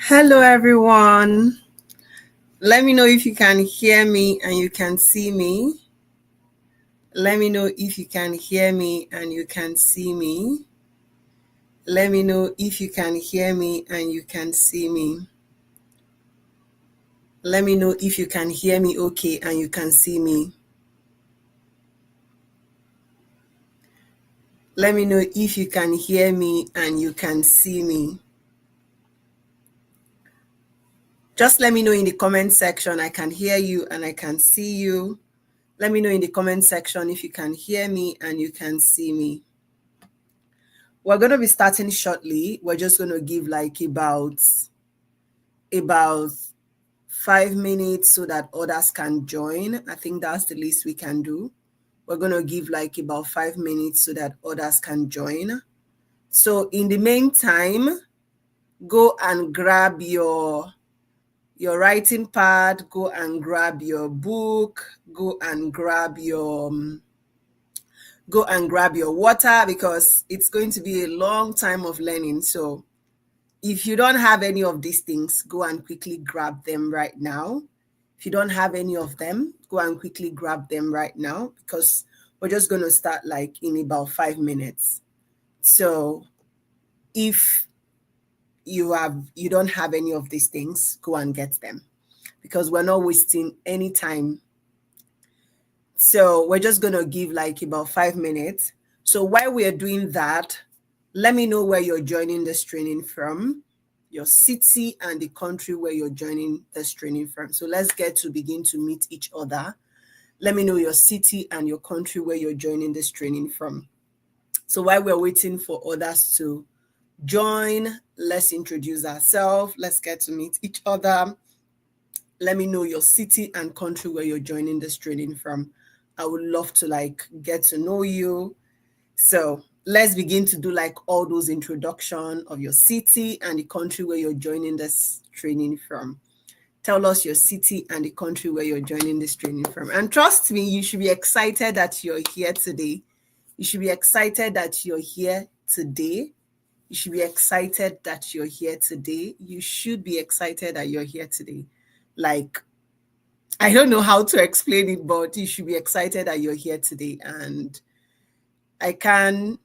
Hello, everyone. Let me know if you can hear me and you can see me. Let me know if you can hear me and you can see me. Let me know if you can hear me and you can see me. Let me know if you can hear me okay and you can see me. Let me know if you can hear me and you can see me. Just let me know in the comment section. I can hear you and I can see you. Let me know in the comment section if you can hear me and you can see me. We're going to be starting shortly. We're just going to give like about 5 minutes so that others can join. I think that's the least we can do. We're going to give like about 5 minutes so that others can join. So in the meantime, go and grab your writing pad, go and grab your book, go and grab your water, because it's going to be a long time of learning. So if you don't have any of these things, go and quickly grab them right now. If you don't have any of them, go and quickly grab them right now, because we're just going to start like in about 5 minutes. So if you don't have any of these things, go and get them, because we're not wasting any time. So we're just going to give like about 5 minutes. So while we're doing that, let me know where you're joining this training from, your city and the country where you're joining this training from. So let's get to begin to meet each other. Let me know your city and your country where you're joining this training from. So while we're waiting for others to join, let's introduce ourselves. Let's get to meet each other. Let me know your city and country where you're joining this training from. I would love to like get to know you. So let's begin to do like all those introduction of your city and the country where you're joining this training from. Tell us your city and the country where you're joining this training from. And trust me, you should be excited that you're here today. You should be excited that you're here today. You should be excited that you're here today. You should be excited that you're here today. Like, I don't know how to explain it, but you should be excited that you're here today. And I can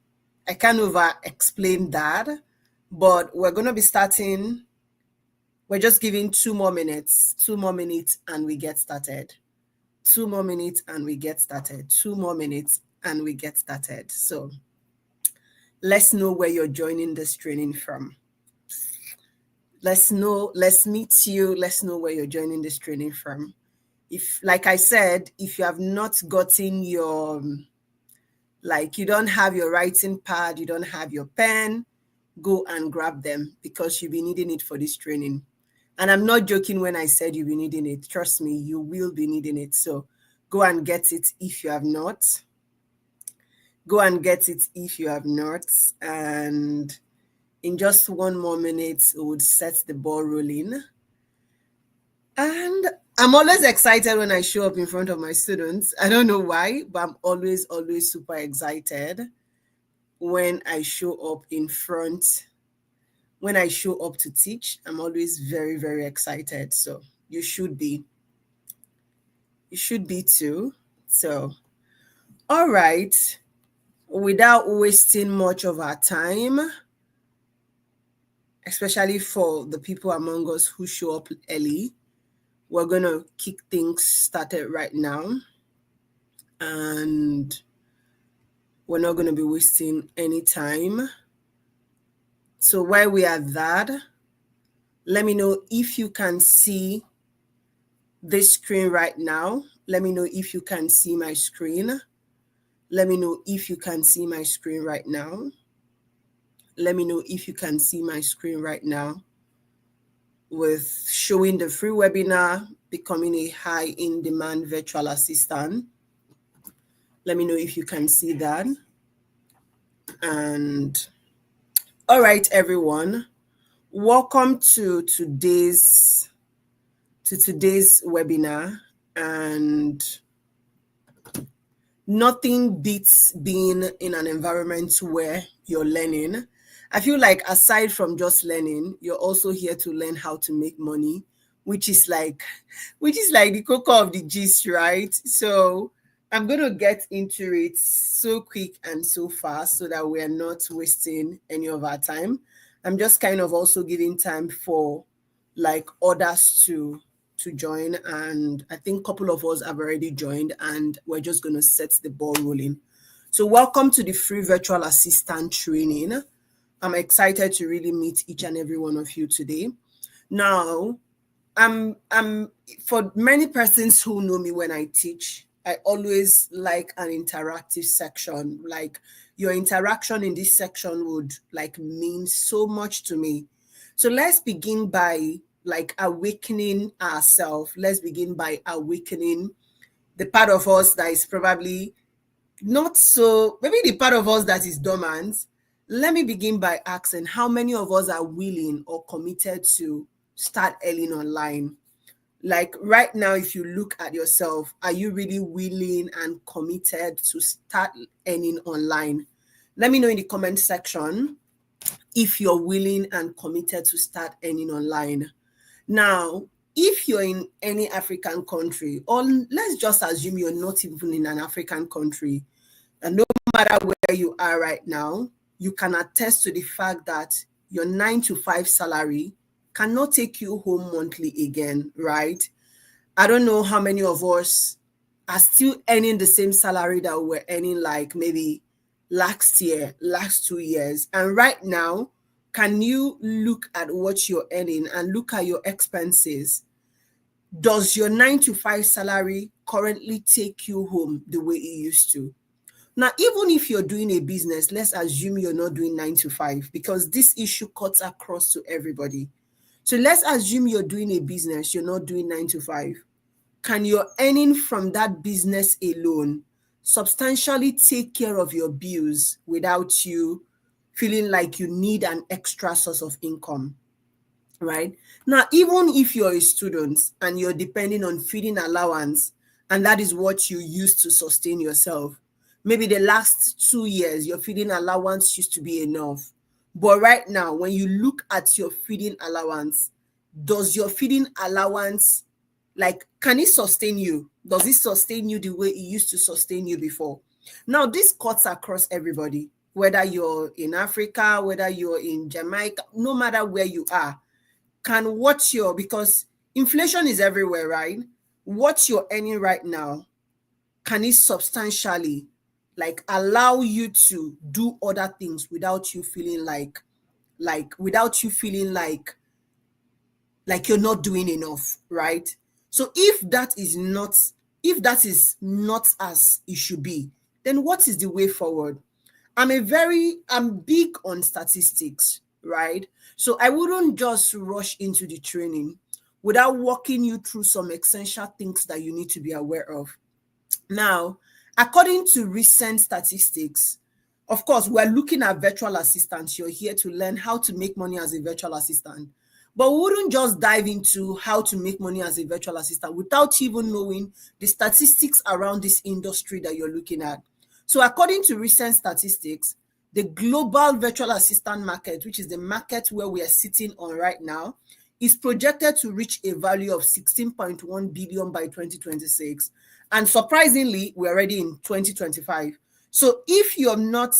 over explain that, but we're going to be starting. We're just giving 2 more minutes, and we get started. 2 more minutes and we get started. 2 more minutes and we get started. So let's know where you're joining this training from. Let's meet you. Let's know where you're joining this training from. If, like I said, if you have not gotten your, like you don't have your writing pad, you don't have your pen, go and grab them, because you'll be needing it for this training. And I'm not joking when I said you'll be needing it. Trust me, you will be needing it. So go and get it if you have not. Go and get it if you have not. And in just 1 more minute, we would set the ball rolling. And I'm always excited when I show up in front of my students. I don't know why, but I'm always super excited when I show up in front. When I show up to teach, I'm always very, very excited. So you should be. You should be too. So, all right. Without wasting much of our time, especially for the people among us who show up early, we're going to kick things started right now. And we're not going to be wasting any time. So while we are that, let me know if you can see this screen right now. Let me know if you can see my screen. Let me know if you can see my screen right now. Let me know if you can see my screen right now, with showing the free webinar, Becoming a High in Demand Virtual Assistant. Let me know if you can see that. And all right, everyone, welcome to today's webinar. And nothing beats being in an environment where you're learning. I feel like aside from just learning, you're also here to learn how to make money, which is like the cocoa of the gist, right? So I'm going to get into it so quick and so fast so that we're not wasting any of our time. I'm just kind of also giving time for like others to join, and I think a couple of us have already joined, and we're just going to set the ball rolling. So welcome to the free virtual assistant training. I'm excited to really meet each and every one of you today. Now, I'm for many persons who know me when I teach, I always like an interactive section. Like your interaction in this section would like mean so much to me. So let's begin by like awakening ourselves. Let's begin by awakening the part of us that is probably not so, maybe the part of us that is dormant. Let me begin by asking how many of us are willing or committed to start earning online? Like right now, if you look at yourself, are you really willing and committed to start earning online? Let me know in the comment section if you're willing and committed to start earning online. Now, if you're in any African country, or let's just assume you're not even in an African country, and no matter where you are right now, you can attest to the fact that your 9 to 5 salary cannot take you home monthly again, right? I don't know how many of us are still earning the same salary that we were earning like maybe last year, last 2 years. And right now, can you look at what you're earning and look at your expenses? Does your 9 to 5 salary currently take you home the way it used to? Now, even if you're doing a business, let's assume you're not doing 9 to 5, because this issue cuts across to everybody. So let's assume you're doing a business, you're not doing 9 to 5. Can your earning from that business alone substantially take care of your bills without you feeling like you need an extra source of income? Right? Now, even if you're a student and you're depending on feeding allowance, and that is what you use to sustain yourself, maybe the last 2 years, your feeding allowance used to be enough. But right now, when you look at your feeding allowance, does your feeding allowance, like, can it sustain you? Does it sustain you the way it used to sustain you before? Now, this cuts across everybody, whether you're in Africa, whether you're in Jamaica, no matter where you are. Can what you're, because inflation is everywhere, right? What you're earning right now, can it substantially like allow you to do other things without you feeling without you feeling like you're not doing enough, right? So if that is not as it should be, then what is the way forward? I'm big on statistics, right? So I wouldn't just rush into the training without walking you through some essential things that you need to be aware of. Now, according to recent statistics, of course, we're looking at virtual assistants. You're here to learn how to make money as a virtual assistant. But we wouldn't just dive into how to make money as a virtual assistant without even knowing the statistics around this industry that you're looking at. So according to recent statistics, the global virtual assistant market, which is the market where we are sitting on right now, is projected to reach a value of 16.1 billion by 2026. And surprisingly, we're already in 2025. So if you're not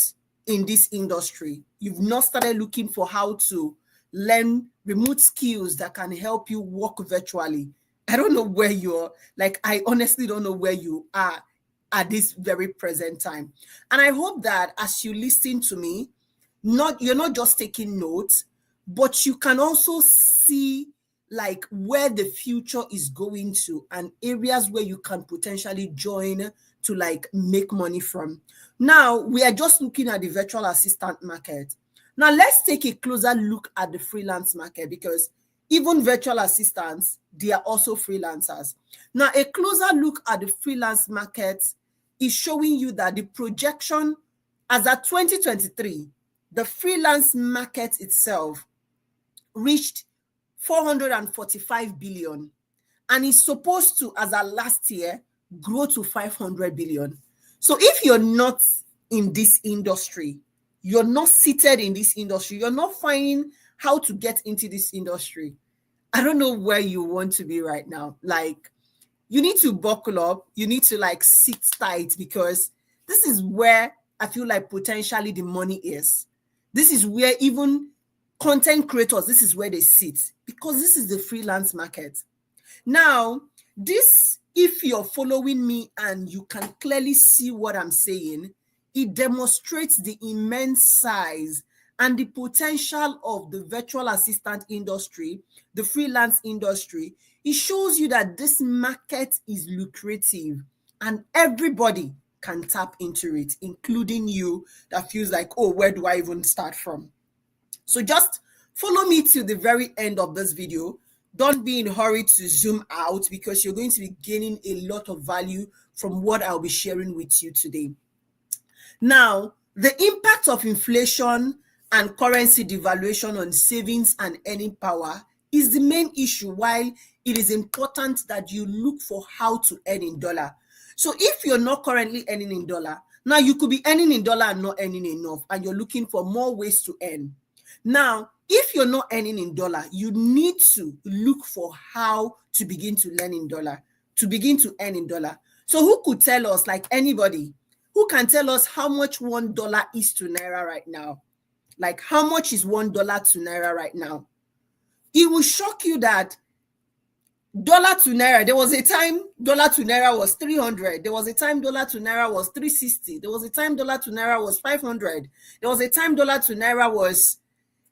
in this industry, you've not started looking for how to learn remote skills that can help you work virtually, I don't know where you're, like, I honestly don't know where you are at this very present time. And I hope that as you listen to me, you're not just taking notes, but you can also see like where the future is going to and areas where you can potentially join to like make money from. Now, we are just looking at the virtual assistant market. Now, let's take a closer look at the freelance market, because even virtual assistants, they are also freelancers. Now, a closer look at the freelance market is showing you that the projection as at 2023, the freelance market itself reached 445 billion and is supposed to, as at last year, grow to 500 billion. So if you're not in this industry, you're not seated in this industry, you're not finding how to get into this industry, I don't know where you want to be right now. Like, you need to buckle up, you need to like sit tight, because this is where I feel like potentially the money is. This is where even content creators, this is where they sit, because this is the freelance market. Now, this, if you're following me and you can clearly see what I'm saying, it demonstrates the immense size and the potential of the virtual assistant industry, the freelance industry. It shows you that this market is lucrative and everybody can tap into it, including you that feels like, oh, where do I even start from? So just follow me to the very end of this video. Don't be in a hurry to zoom out, because you're going to be gaining a lot of value from what I'll be sharing with you today. Now, the impact of inflation and currency devaluation on savings and earning power is the main issue, while it is important that you look for how to earn in dollar. So if you're not currently earning in dollar, now you could be earning in dollar and not earning enough, and you're looking for more ways to earn. Now, if you're not earning in dollar, you need to look for how to begin to learn in dollar, to begin to earn in dollar. So who could tell us, like anybody, who can tell us how much $1 is to Naira right now? Like, how much is $1 to Naira right now? It will shock you that dollar to Naira, there was a time dollar to Naira was 300. There was a time dollar to Naira was 360. There was a time dollar to Naira was 500. There was a time dollar to Naira was,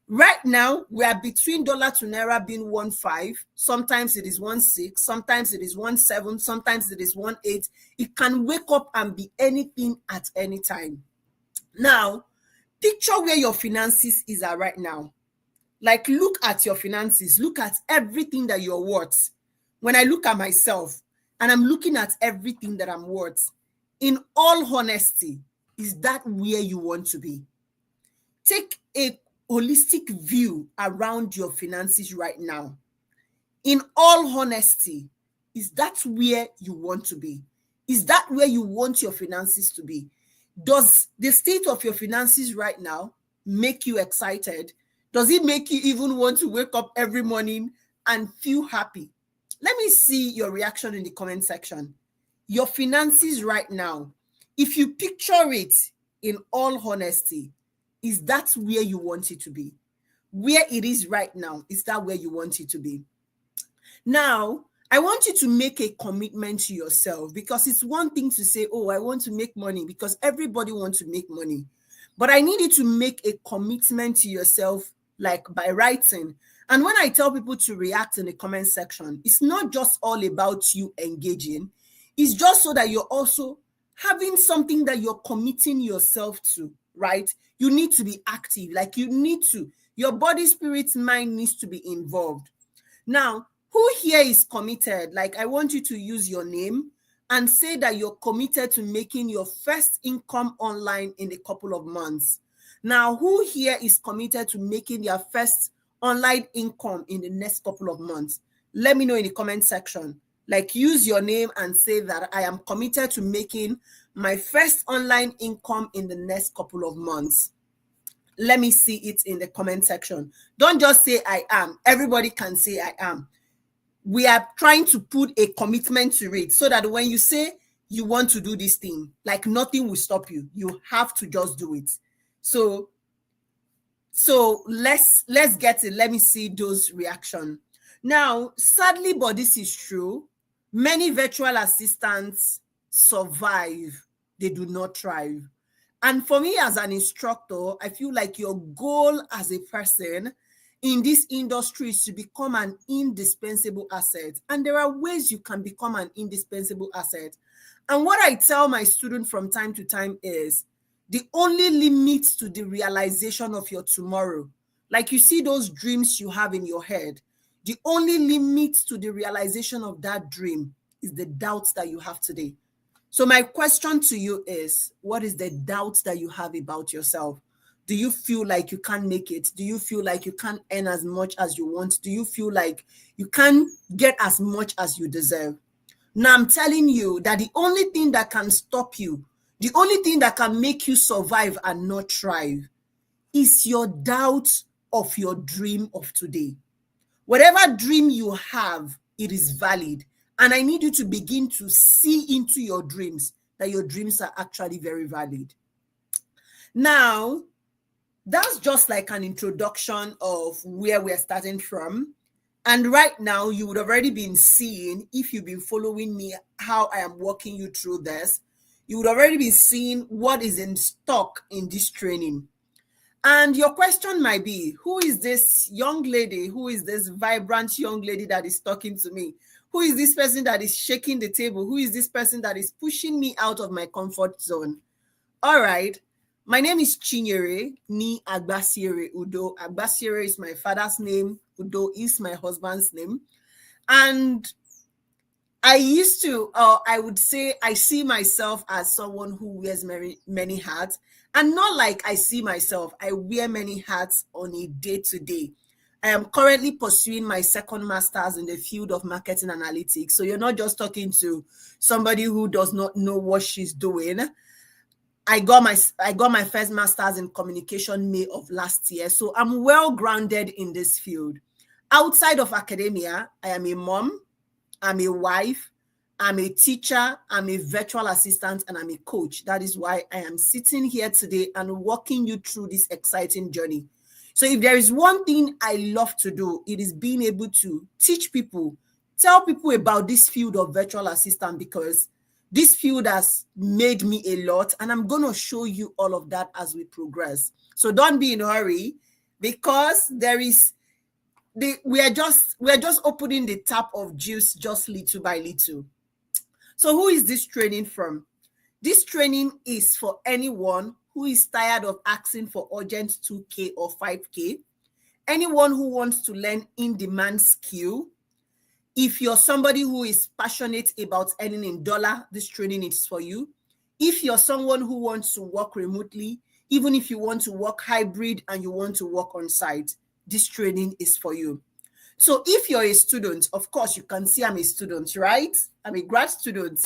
right now, we are between dollar to Naira being 1.5. Sometimes it is 1.6. Sometimes it is 1.7. Sometimes it is 1.8. It can wake up and be anything at any time. Now, picture where your finances is at right now. Like, look at your finances. Look at everything that you're worth. When I look at myself and I'm looking at everything that I'm worth, in all honesty, is that where you want to be? Take a holistic view around your finances right now. In all honesty, is that where you want to be? Is that where you want your finances to be? Does the state of your finances right now make you excited? Does it make you even want to wake up every morning and feel happy? Let me see your reaction in the comment section. Your finances right now, if you picture it in all honesty, is that where you want it to be? Where it is right now, is that where you want it to be? Now, I want you to make a commitment to yourself, because it's one thing to say, oh, I want to make money, because everybody wants to make money. But I need you to make a commitment to yourself, like by writing. And when I tell people to react in the comment section, it's not just all about you engaging. It's just so that you're also having something that you're committing yourself to, right? You need to be active. Like, you need to, your body, spirit, mind needs to be involved. Now, who here is committed? Like, I want you to use your name and say that you're committed to making your first income online in a couple of months. Now, who here is committed to making their first online income in the next couple of months? Let me know in the comment section. Like, use your name and say that I am committed to making my first online income in the next couple of months. Let me see it in the comment section. Don't just say I am. Everybody can say I am. We are trying to put a commitment to it, so that when you say you want to do this thing, like, nothing will stop you. You have to just do it. So let's get it. Let me see those reactions. Now, sadly, but this is true, many virtual assistants survive, they do not thrive. And for me as an instructor, I feel like your goal as a person in this industry is to become an indispensable asset. And there are ways you can become an indispensable asset. And what I tell my students from time to time is, the only limit to the realization of your tomorrow, like, you see those dreams you have in your head, the only limit to the realization of that dream is the doubts that you have today. So my question to you is, what is the doubt that you have about yourself? Do you feel like you can't make it? Do you feel like you can't earn as much as you want? Do you feel like you can't get as much as you deserve? Now, I'm telling you that the only thing that can stop you, the only thing that can make you survive and not thrive, is your doubt of your dream of today. Whatever dream you have, it is valid. And I need you to begin to see into your dreams that your dreams are actually very valid. Now, that's just like an introduction of where we're starting from. And right now, you would have already been seeing, if you've been following me, how I am walking you through this, you would already be seeing what is in stock in this training. And your question might be, who is this young lady? Who is this vibrant young lady that is talking to me? Who is this person that is shaking the table? Who is this person that is pushing me out of my comfort zone? All right. My name is Chinyere Ni Agbasiere Udo. Agbasiere is my father's name. Udo is my husband's name. And I would say I see myself as someone who wears many hats. And not like I see myself, I wear many hats on a day-to-day. I am currently pursuing my second master's in the field of marketing analytics. So you're not just talking to somebody who does not know what she's doing. I got my first master's in communication May of last year. So I'm well grounded in this field. Outside of academia, I am a mom, I'm a wife, I'm a teacher, I'm a virtual assistant, and I'm a coach. That is why I am sitting here today and walking you through this exciting journey. So if there is one thing I love to do, it is being able to teach people, tell people about this field of virtual assistant, because this field has made me a lot, and I'm going to show you all of that as we progress. So don't be in a hurry, because we are just opening the tap of juice just little by little. So who is this training from? This training is for anyone who is tired of asking for urgent 2K or 5K, anyone who wants to learn in-demand skill. If you're somebody who is passionate about earning in dollar, this training is for you. If you're someone who wants to work remotely, even if you want to work hybrid and you want to work on site, this training is for you. So if you're a student, of course, you can see I'm a student, right? I'm a grad student.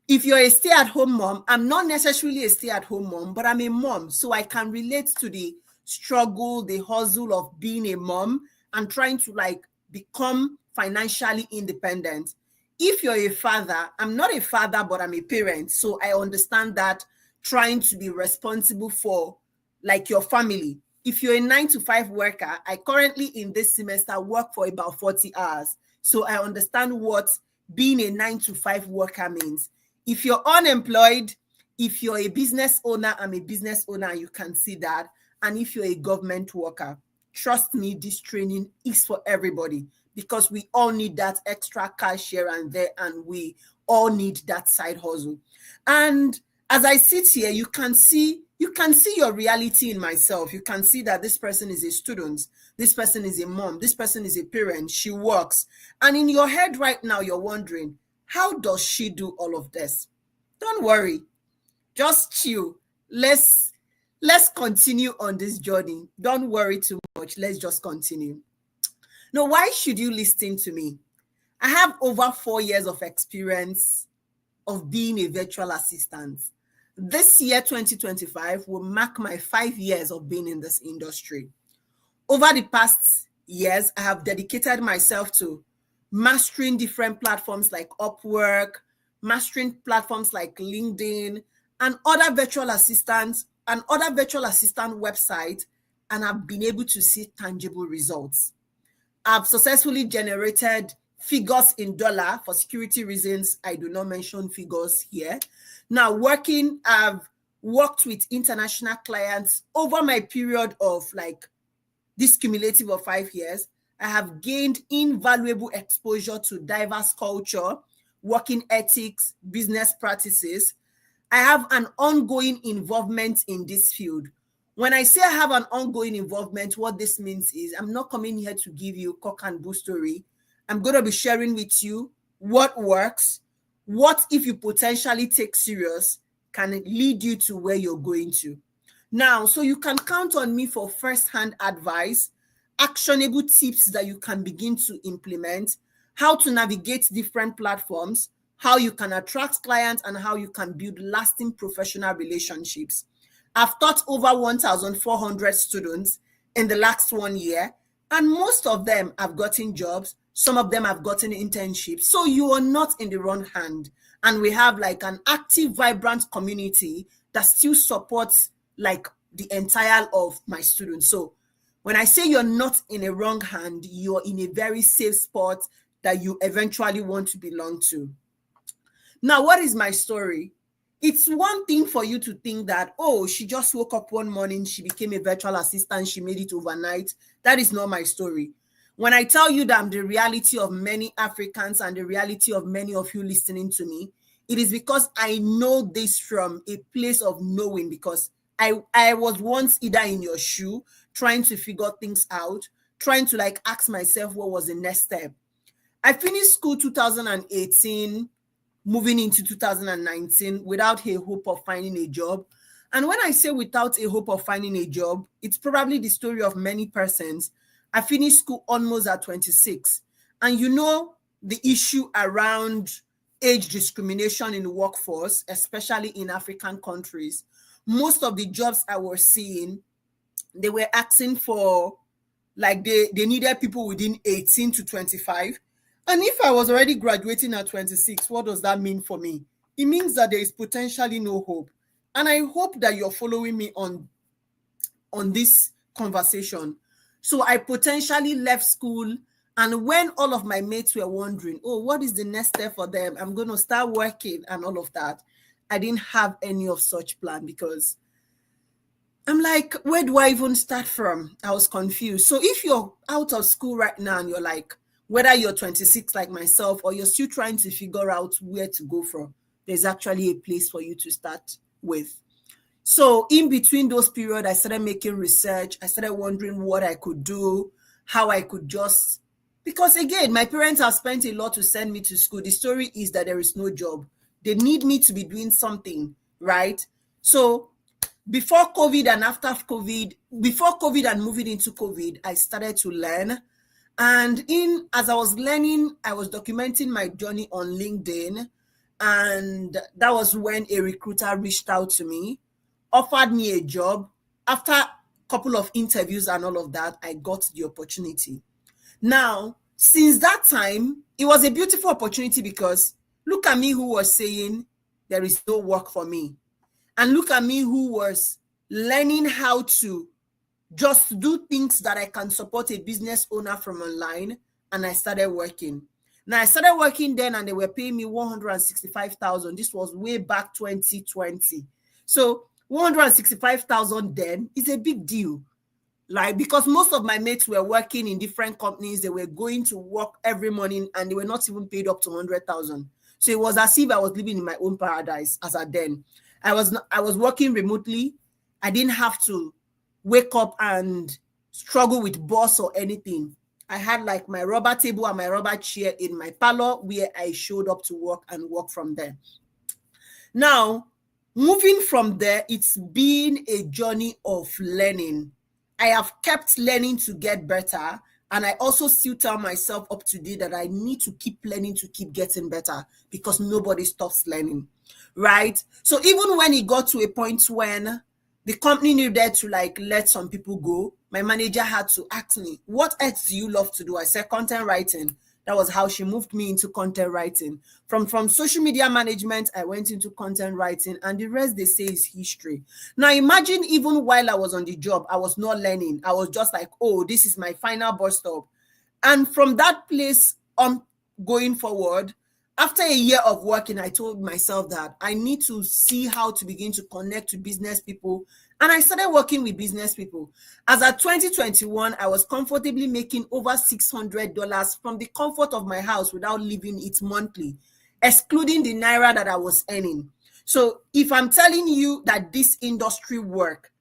If you're a stay-at-home mom, I'm not necessarily a stay-at-home mom, but I'm a mom. So I can relate to the struggle, the hustle of being a mom and trying to become financially independent. If you're a father, I'm not a father, but I'm a parent. So I understand that trying to be responsible for your family. If you're a 9-to-5 worker, I currently in this semester work for about 40 hours. So I understand what being a 9-to-5 worker means. If you're unemployed, if you're a business owner, I'm a business owner, you can see that. And if you're a government worker, trust me, this training is for everybody, because we all need that extra cash here and there, and we all need that side hustle. And as I sit here, you can see your reality in myself. You can see that this person is a student, this person is a mom, this person is a parent, she works. And in your head right now, you're wondering, how does she do all of this? Don't worry, just chill. Let's continue on this journey. Don't worry too much. Let's just continue. Now, why should you listen to me? I have over 4 years of experience of being a virtual assistant. This year, 2025, will mark my 5 years of being in this industry. Over the past years, I have dedicated myself to mastering different platforms like Upwork, mastering platforms like LinkedIn, and other virtual assistant websites, and I've been able to see tangible results. I've successfully generated figures in dollar. For security reasons, I do not mention figures here. Now, I've worked with international clients over my period of this cumulative of 5 years. I have gained invaluable exposure to diverse culture, working ethics, business practices. I have an ongoing involvement in this field. When I say I have an ongoing involvement, what this means is I'm not coming here to give you cock and bull story. I'm going to be sharing with you what works, what if you potentially take serious can lead you to where you're going to. Now, so you can count on me for first-hand advice, actionable tips that you can begin to implement, how to navigate different platforms, how you can attract clients, and how you can build lasting professional relationships. I've taught over 1,400 students in the last 1 year, and most of them have gotten jobs. Some of them have gotten internships. So you are not in the wrong hand. And we have like an active, vibrant community that still supports like the entire of my students. So when I say you're not in a wrong hand, you're in a very safe spot that you eventually want to belong to. Now, what is my story? It's one thing for you to think that, oh, she just woke up one morning, she became a virtual assistant, she made it overnight. That is not my story. When I tell you that I'm the reality of many Africans and the reality of many of you listening to me, it is because I know this from a place of knowing, because I was once either in your shoe, trying to figure things out, trying to like ask myself what was the next step. I finished school 2018, moving into 2019 without a hope of finding a job. And when I say without a hope of finding a job, it's probably the story of many persons. I finished school almost at 26. And you know the issue around age discrimination in the workforce, especially in African countries. Most of the jobs I was seeing, they were asking for, like they needed people within 18 to 25. And if I was already graduating at 26, what does that mean for me? It means that there is potentially no hope. And I hope that you're following me on this conversation. So I potentially left school, and when all of my mates were wondering, oh, what is the next step for them? I'm going to start working and all of that. I didn't have any of such plan, because I'm like, where do I even start from? I was confused. So if you're out of school right now and you're like, whether you're 26 like myself or you're still trying to figure out where to go from, there's actually a place for you to start with. So in between those periods, I started making research. I started wondering what I could do, how I could just, because again, my parents have spent a lot to send me to school. The story is that there is no job. They need me to be doing something, right? So before COVID and after COVID, before COVID and moving into COVID, I started to learn. And as I was learning, I was documenting my journey on LinkedIn. And that was when a recruiter reached out to me, offered me a job. After a couple of interviews and all of that, I got the opportunity. Now, since that time, it was a beautiful opportunity, because look at me who was saying there is no work for me. And look at me who was learning how to just do things that I can support a business owner from online. And I started working. Now I started working then, and they were paying me 165,000. This was way back 2020. So 165,000 then is a big deal. Like, because most of my mates were working in different companies, they were going to work every morning and they were not even paid up to 100,000. So it was as if I was living in my own paradise as at then. I was working remotely. I didn't have to wake up and struggle with boss or anything. I had like my rubber table and my rubber chair in my parlor where I showed up to work and work from there. Now, moving from there, it's been a journey of learning. I have kept learning to get better. And I also still tell myself up to date that I need to keep learning to keep getting better, because nobody stops learning, right? So even when it got to a point when the company needed to like let some people go, my manager had to ask me, what else do you love to do? I said content writing. That was how she moved me into content writing. From social media management, I went into content writing, and the rest they say is history. Now imagine, even while I was on the job, I was not learning. I was just like, oh, this is my final bus stop. And from that place on going forward, after a year of working, I told myself that I need to see how to begin to connect with business people. And I started working with business people. As at 2021, I was comfortably making over $600 from the comfort of my house without leaving it monthly, excluding the naira that I was earning. So if I'm telling you that this industry work,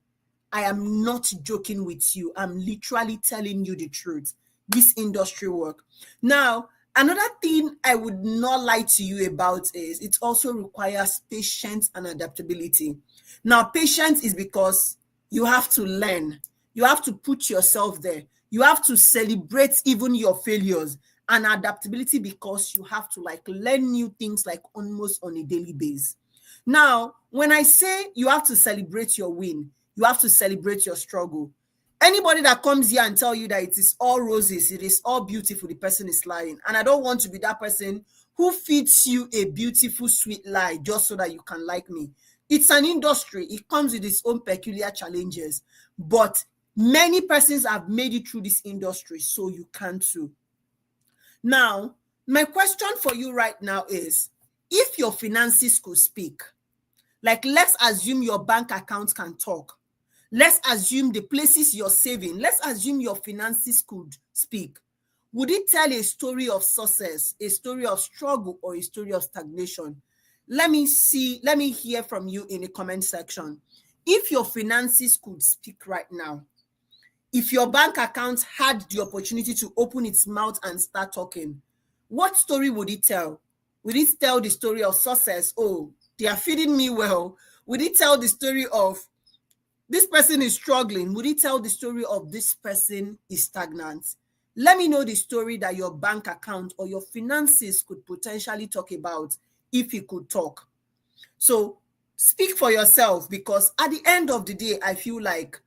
I am not joking with you. I'm literally telling you the truth. This industry work. Now, another thing I would not lie to you about is it also requires patience and adaptability. Now, patience is because you have to learn. You have to put yourself there. You have to celebrate even your failures. And adaptability because you have to like learn new things like almost on a daily basis. Now, when I say you have to celebrate your win, you have to celebrate your struggle. Anybody that comes here and tell you that it is all roses, it is all beautiful, the person is lying. And I don't want to be that person who feeds you a beautiful, sweet lie just so that you can like me. It's an industry. It comes with its own peculiar challenges. But many persons have made it through this industry, so you can too. Now, my question for you right now is, if your finances could speak, like let's assume your bank account can talk. Let's assume the places you're saving, let's assume your finances could speak. Would it tell a story of success, a story of struggle, or a story of stagnation? Let me hear from you in the comment section. If your finances could speak right now, if your bank account had the opportunity to open its mouth and start talking, what story would it tell? Would it tell the story of success? Oh, they are feeding me well. Would it tell the story of this person is struggling? Would it tell the story of this person is stagnant? Let me know the story that your bank account or your finances could potentially talk about if it could talk. So speak for yourself, because at the end of the day, I feel like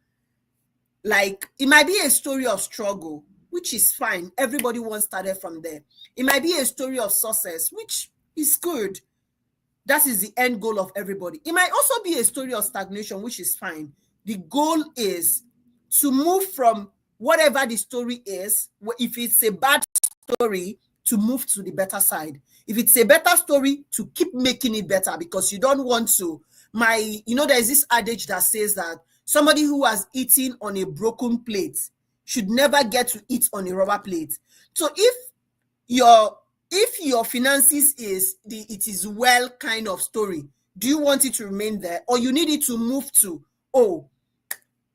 it might be a story of struggle, which is fine. Everybody once started from there. It might be a story of success, which is good. That is the end goal of everybody. It might also be a story of stagnation, which is fine. The goal is to move from whatever the story is. If it's a bad story, to move to the better side. If it's a better story, to keep making it better, because you don't want to. There's this adage that says that somebody who has eaten on a broken plate should never get to eat on a rubber plate. So if your finances it is well kind of story, do you want it to remain there, or you need it to move to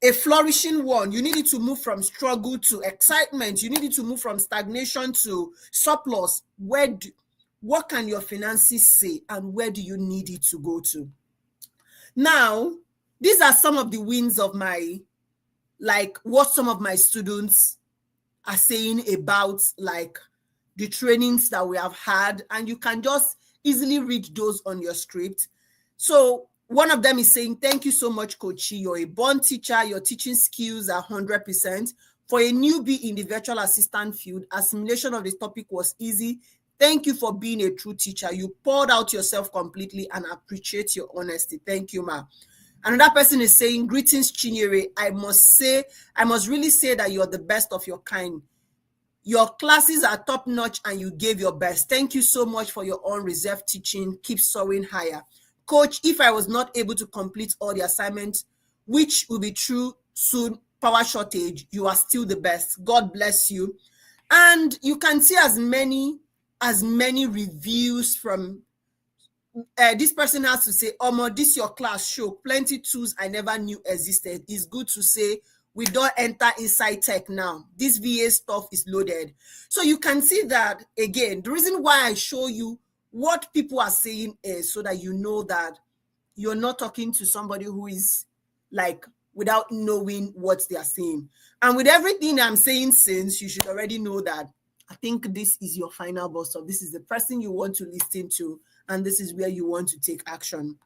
a flourishing one? You need it to move from struggle to excitement. You need it to move from stagnation to surplus. What can your finances say, and where do you need it to go to? Now, these are some of the wins of what some of my students are saying about the trainings that we have had, and you can just easily read those on your script. So one of them is saying, thank you so much, Coach. You're a born teacher. Your teaching skills are 100%. For a newbie in the virtual assistant field, assimilation of this topic was easy. Thank you for being a true teacher. You poured out yourself completely, and appreciate your honesty. Thank you, ma. Another person is saying, greetings, Chinyere. I must really say that you're the best of your kind. Your classes are top notch and you gave your best. Thank you so much for your unreserved teaching. Keep soaring higher. Coach, if I was not able to complete all the assignments, which will be true soon, power shortage, you are still the best. God bless you. And you can see as many reviews from this person has to say, Omo, this your class show plenty tools I never knew existed. It's good to say we don't enter inside tech now. This VA stuff is loaded. So you can see that, again, the reason why I show you what people are saying is so that you know that you're not talking to somebody who is without knowing what they are saying. And with everything I'm saying since, you should already know that I think this is your final boss, or this is the person you want to listen to, and this is where you want to take action.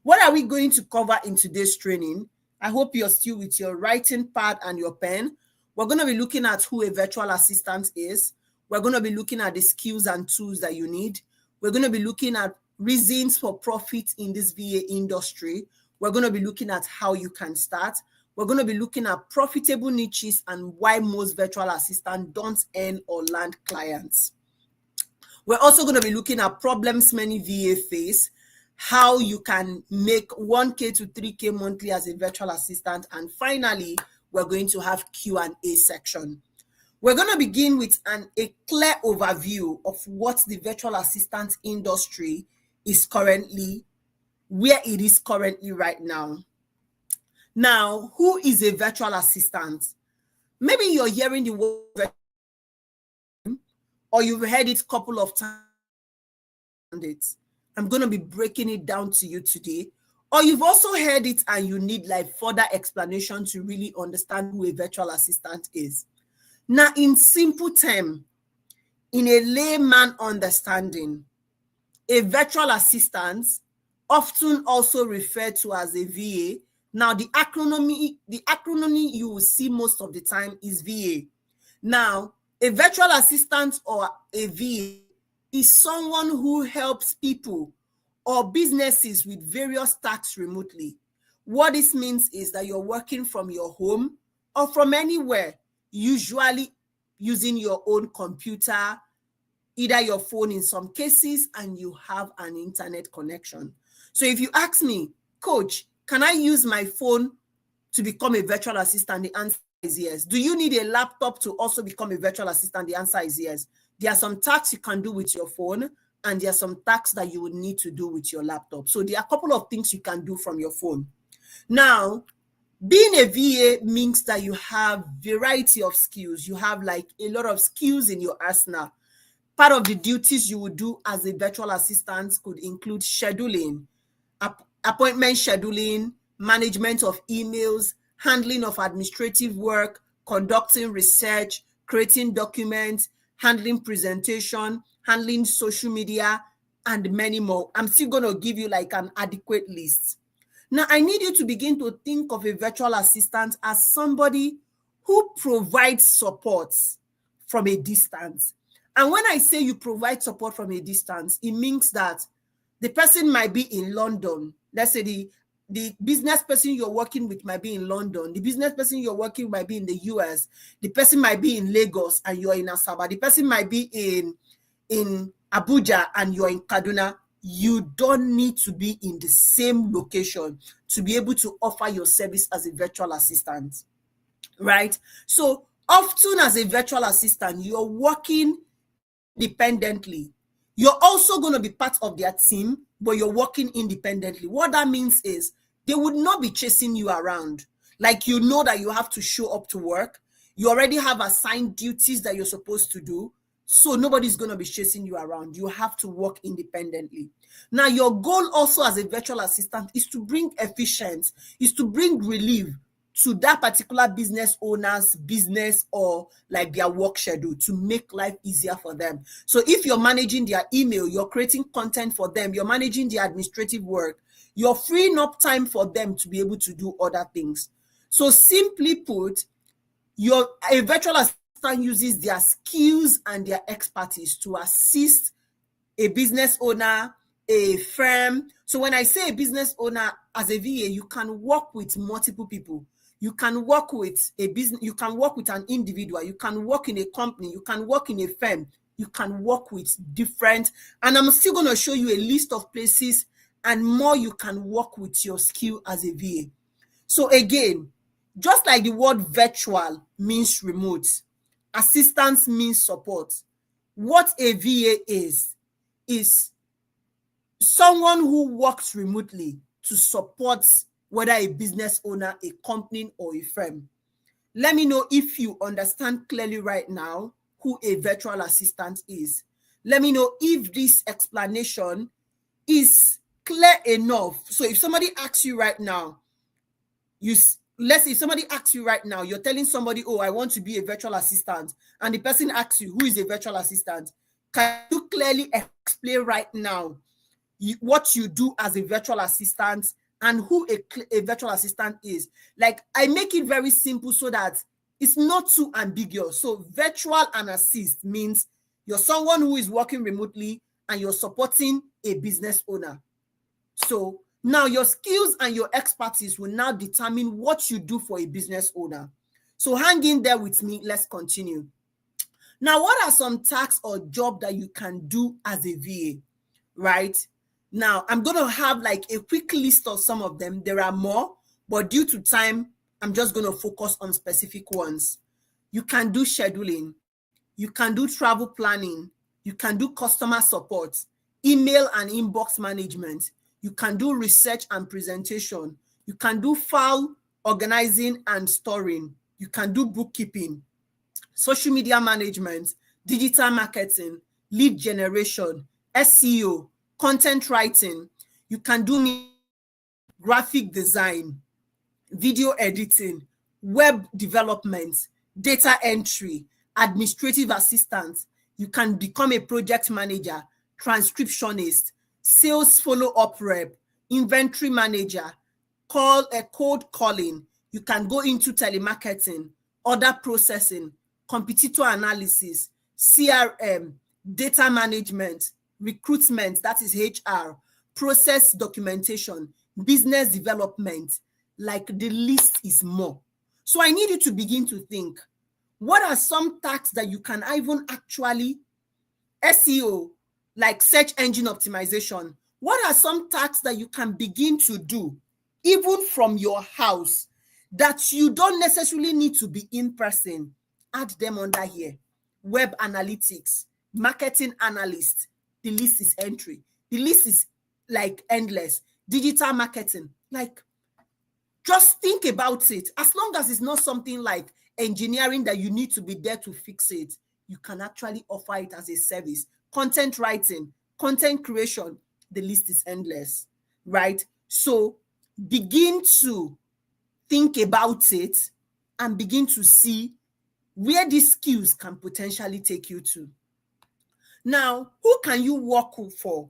What are we going to cover in today's training? I hope you're still with your writing pad and your pen. We're going to be looking at who a virtual assistant is. We're going to be looking at the skills and tools that you need. We're going to be looking at reasons for profit in this VA industry. We're going to be looking at how you can start. We're going to be looking at profitable niches and why most virtual assistants don't earn or land clients. We're also going to be looking at problems many VA face, how you can make 1K to 3K monthly as a virtual assistant. And finally, we're going to have Q&A section. We're going to begin with a clear overview of what the virtual assistant industry is currently, where it is currently right now. Now, who is a virtual assistant? Maybe you're hearing the word, or you've heard it a couple of times. I'm going to be breaking it down to you today. Or you've also heard it and you need further explanation to really understand who a virtual assistant is. Now, in simple terms, in a layman understanding, a virtual assistant often also referred to as a VA. Now, the acronym you will see most of the time is VA. Now, a virtual assistant or a VA is someone who helps people or businesses with various tasks remotely. What this means is that you're working from your home or from anywhere, usually using your own computer, either your phone in some cases, and you have an internet connection. So if you ask me, Coach, can I use my phone to become a virtual assistant? The answer is yes. Do you need a laptop to also become a virtual assistant? The answer is yes. There are some tasks you can do with your phone, and there are some tasks that you would need to do with your laptop. So there are a couple of things you can do from your phone. Now, being a VA means that you have variety of skills. You have like a lot of skills in your arsenal. Part of the duties you would do as a virtual assistant could include scheduling, appointment scheduling, management of emails, handling of administrative work, conducting research, creating documents, handling presentation, handling social media, and many more. I'm still going to give you like an adequate list. Now, I need you to begin to think of a virtual assistant as somebody who provides support from a distance. And when I say you provide support from a distance, it means that the person might be in London. Let's say the business person you're working with might be in London. The business person you're working with might be in the US. The person might be in Lagos and you're in Asaba. The person might be in Abuja and you're in Kaduna. You don't need to be in the same location to be able to offer your service as a virtual assistant, right? So often as a virtual assistant, you're working independently. You're also going to be part of their team, but you're working independently. What that means is they would not be chasing you around. Like, you know that you have to show up to work. You already have assigned duties that you're supposed to do. So nobody's going to be chasing you around. You have to work independently. Now, your goal also as a virtual assistant is to bring efficiency, is to bring relief to that particular business owner's business or like their work schedule, to make life easier for them. So if you're managing their email, you're creating content for them, you're managing their administrative work, you're freeing up time for them to be able to do other things. So simply put, a virtual assistant uses their skills and their expertise to assist a business owner, a firm. So when I say a business owner, as a VA, you can work with multiple people. You can work with a business, you can work with an individual, you can work in a company, you can work in a firm, you can work with different, and I'm still going to show you a list of places and more you can work with your skill as a VA. So again, just like the word virtual means remote, assistance means support. What a VA is someone who works remotely to support whether a business owner, a company, or a firm. Let me know if you understand clearly right now who a virtual assistant is. Let me know if this explanation is clear enough. So if somebody asks you right now, let's say somebody asks you right now, you're telling somebody, oh, I want to be a virtual assistant, and the person asks you, who is a virtual assistant? Can you clearly explain right now what you do as a virtual assistant and who a virtual assistant is? Like, I make it very simple so that it's not too ambiguous. So virtual and assist means you're someone who is working remotely and you're supporting a business owner. So now your skills and your expertise will now determine what you do for a business owner. So hang in there with me. Let's continue. Now, what are some tasks or jobs that you can do as a VA, right? Now, I'm going to have like a quick list of some of them. There are more, but due to time, I'm just going to focus on specific ones. You can do scheduling. You can do travel planning. You can do customer support, email and inbox management. You can do research and presentation. You can do file organizing and storing. You can do bookkeeping, social media management, digital marketing, lead generation, SEO, content writing. You can do graphic design, video editing, web development, data entry, administrative assistant. You can become a project manager, transcriptionist, sales follow-up rep, inventory manager, cold calling. You can go into telemarketing, order processing, competitor analysis, CRM, data management, recruitment, that is HR, process documentation, business development. Like, the list is more. So I need you to begin to think, what are some tasks that you can even actually SEO, like search engine optimization? What are some tasks that you can begin to do even from your house that you don't necessarily need to be in person? Add them under here. Web analytics, marketing analyst. The list is entry. The list is like endless. Digital marketing. Like, just think about it. As long as it's not something like engineering that you need to be there to fix it, you can actually offer it as a service. Content writing, content creation, the list is endless, right? So begin to think about it and begin to see where these skills can potentially take you to. Now, who can you work for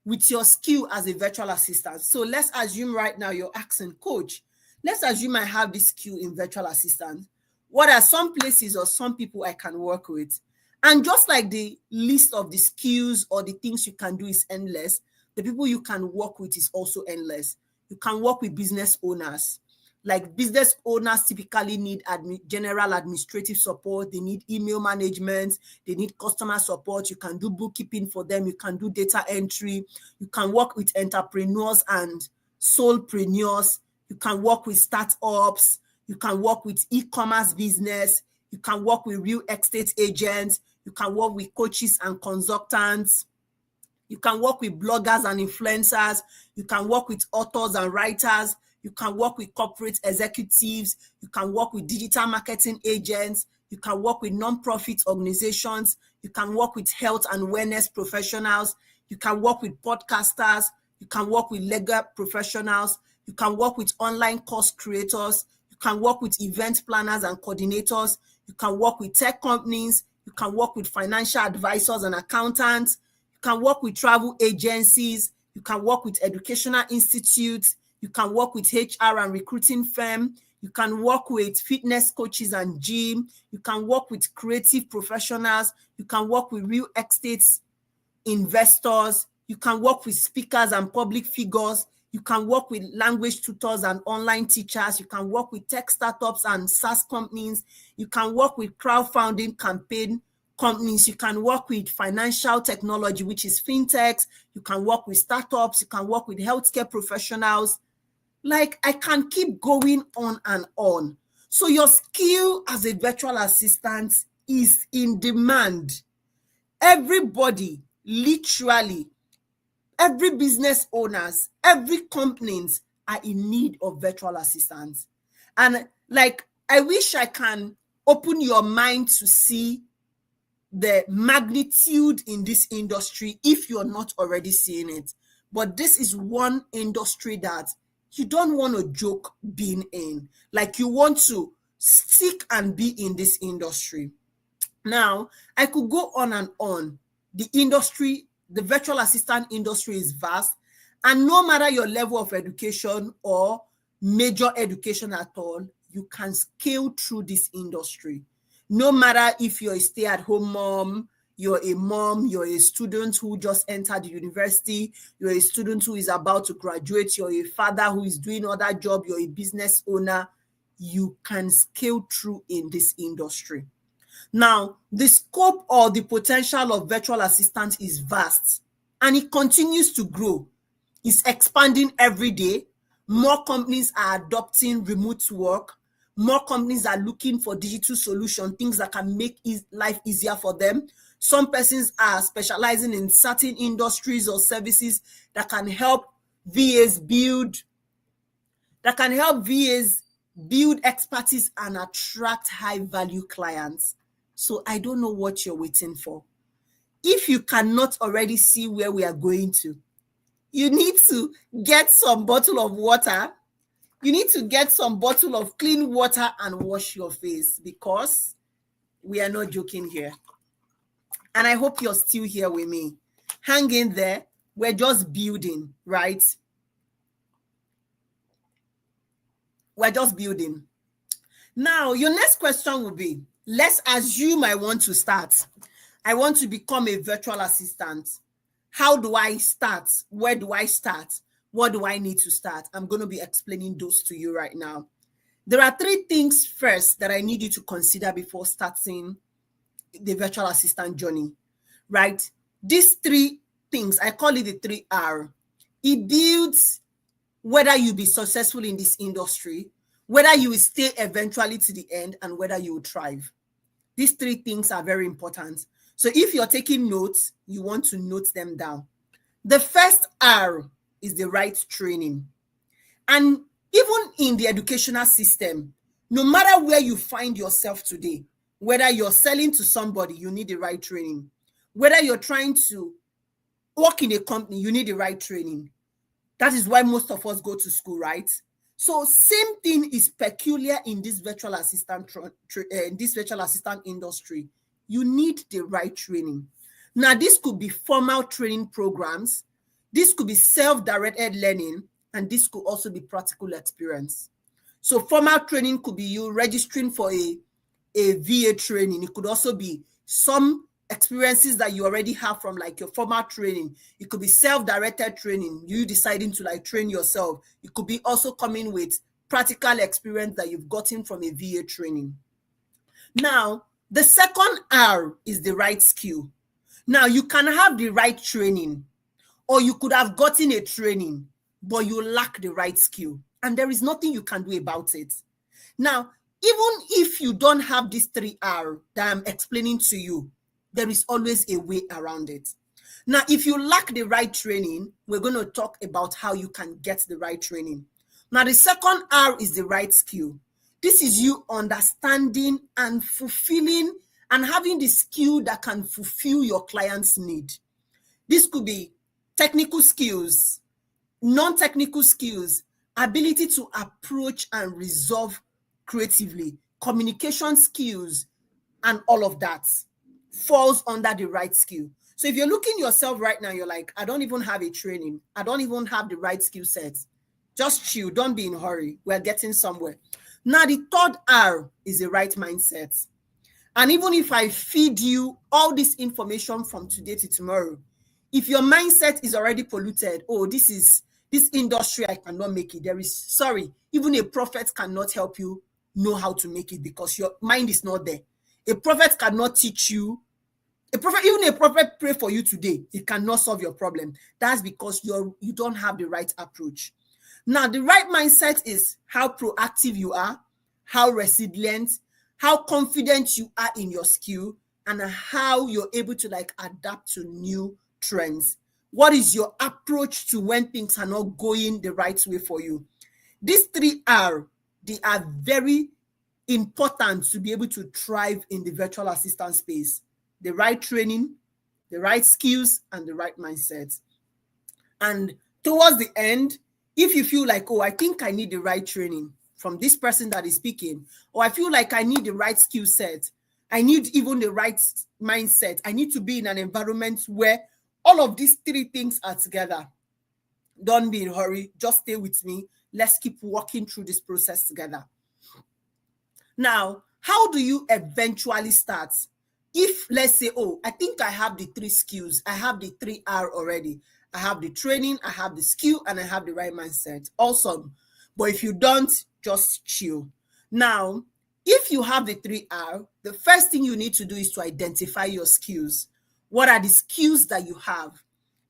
with your skill as a virtual assistant? So let's assume right now you're asking, coach, let's assume I have this skill in virtual assistant. What are some places or some people I can work with? And just like the list of the skills or the things you can do is endless, the people you can work with is also endless. You can work with business owners. Like, business owners typically need general administrative support. They need email management. They need customer support. You can do bookkeeping for them. You can do data entry. You can work with entrepreneurs and solopreneurs. You can work with startups. You can work with e-commerce business. You can work with real estate agents. You can work with coaches and consultants. You can work with bloggers and influencers. You can work with authors and writers. You can work with corporate executives. You can work with digital marketing agents. You can work with non-profit organizations. You can work with health and wellness professionals. You can work with podcasters. You can work with legal professionals. You can work with online course creators. You can work with event planners and coordinators. You can work with tech companies. You can work with financial advisors and accountants. You can work with travel agencies. You can work with educational institutes. You can work with HR and recruiting firm. You can work with fitness coaches and gym. You can work with creative professionals. You can work with real estate investors. You can work with speakers and public figures. You can work with language tutors and online teachers. You can work with tech startups and SaaS companies. You can work with crowdfunding campaign companies. You can work with financial technology, which is fintechs. You can work with startups. You can work with healthcare professionals. Like, I can keep going on and on. So your skill as a virtual assistant is in demand. Everybody, literally, every business owners, every companies are in need of virtual assistants. And like, I wish I can open your mind to see the magnitude in this industry if you're not already seeing it. But this is one industry that you don't want to joke being in. Like, you want to stick and be in this industry. Now, I could go on and on. The industry, the virtual assistant industry is vast, and no matter your level of education or major education at all, you can scale through this industry. No matter if you're a stay-at-home mom, you're a student who just entered the university, you're a student who is about to graduate, you're a father who is doing other job, you're a business owner, you can scale through in this industry. Now, the scope or the potential of virtual assistants is vast, and it continues to grow. It's expanding every day. More companies are adopting remote work. More companies are looking for digital solutions, things that can make life easier for them. Some persons are specializing in certain industries or services that can help VAs build expertise and attract high-value clients. So I don't know what you're waiting for. If you cannot already see where we are going to, you need to get some bottle of water. You need to get some bottle of clean water and wash your face, because we are not joking here. And I hope you're still here with me. Hang in there. We're just building, right? We're just building. Now, your next question will be, let's assume I want to start. I want to become a virtual assistant. How do I start? Where do I start? What do I need to start? I'm going to be explaining those to you right now. There are 3 things first that I need you to consider before starting the virtual assistant journey, right? These 3 things, I call it the 3R. It builds whether you be successful in this industry, whether you will stay eventually to the end, and whether you will thrive. These 3 things are very important. So if you're taking notes, you want to note them down. The first R is the right training. And even in the educational system, no matter where you find yourself today, whether you're selling to somebody, you need the right training. Whether you're trying to work in a company, you need the right training. That is why most of us go to school, right? So same thing is peculiar in this virtual assistant industry. You need the right training. Now, this could be formal training programs. This could be self-directed learning, and this could also be practical experience. So formal training could be you registering for a VA training. It could also be some experiences that you already have from like your formal training. It could be self-directed training, you deciding to like train yourself. It could be also coming with practical experience that you've gotten from a VA training. Now, the second R is the right skill. Now, you can have the right training, or you could have gotten a training, but you lack the right skill, and there is nothing you can do about it. Now, even if you don't have this 3R that I'm explaining to you, there is always a way around it. Now, if you lack the right training, we're going to talk about how you can get the right training. Now, the second R is the right skill. This is you understanding and fulfilling and having the skill that can fulfill your client's need. This could be technical skills, non-technical skills, ability to approach and resolve creatively, communication skills, and all of that falls under the right skill. So if you're looking yourself right now, you're like, I don't even have a training. I don't even have the right skill sets. Just chill. Don't be in a hurry. We're getting somewhere. Now, the third R is the right mindset. And even if I feed you all this information from today to tomorrow, if your mindset is already polluted, oh, this industry, I cannot make it. Even a prophet cannot help you know how to make it because your mind is not there. A prophet cannot teach you. Even a prophet pray for you today, it cannot solve your problem. That's because you don't have the right approach. Now, the right mindset is how proactive you are, how resilient, how confident you are in your skill, and how you're able to like adapt to new trends. What is your approach to when things are not going the right way for you? These 3R, they are very important to be able to thrive in the virtual assistant space. The right training, the right skills, and the right mindset. And towards the end, if you feel like, oh, I think I need the right training from this person that is speaking, or I feel like I need the right skill set, I need even the right mindset, I need to be in an environment where all of these 3 things are together. Don't be in a hurry. Just stay with me. Let's keep walking through this process together. Now, how do you eventually start? If, let's say, oh, I think I have the 3 skills. I have the 3R already. I have the training, I have the skill, and I have the right mindset. Awesome. But if you don't, just chill. Now, if you have the 3R, the first thing you need to do is to identify your skills. What are the skills that you have?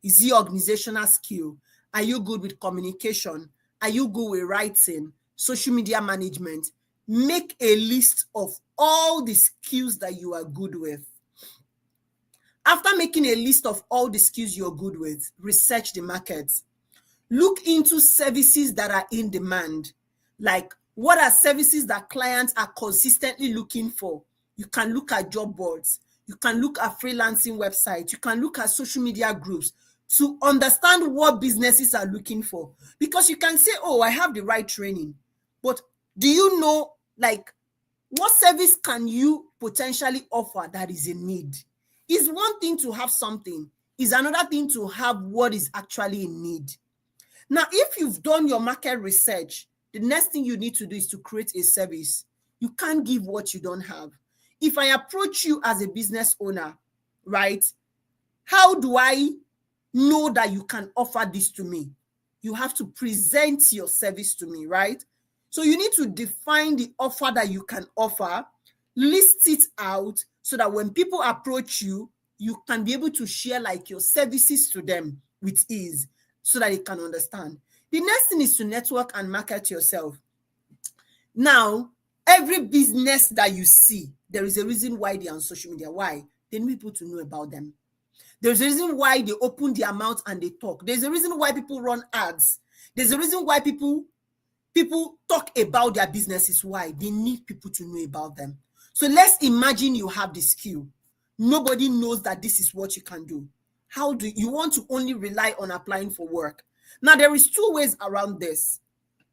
Is it organizational skill? Are you good with communication? Are you good with writing, social media management? Make a list of all the skills that you are good with. After making a list of all the skills you're good with, research the market. Look into services that are in demand. Like, what are services that clients are consistently looking for? You can look at job boards. You can look at freelancing websites. You can look at social media groups to understand what businesses are looking for. Because you can say, oh, I have the right training. But do you know, like, what service can you potentially offer that is in need? It's one thing to have something. It's another thing to have what is actually in need. Now, if you've done your market research, The next thing you need to do is to create a service. You can't give what you don't have. If I approach you as a business owner, right, how do I know that you can offer this to me? You have to present your service to me, right? So you need to define the offer that you can offer, list it out so that when people approach you, you can be able to share like your services to them with ease so that they can understand. The next thing is to network and market yourself. Now, every business that you see, there is a reason why they are on social media. Why? They need people to know about them. There's a reason why they open their mouth and they talk. There's a reason why people run ads. There's a reason why people talk about their businesses. Why? They need people to know about them. So let's imagine you have the skill. Nobody knows that this is what you can do. How do you want to only rely on applying for work? Now, there is two ways around this.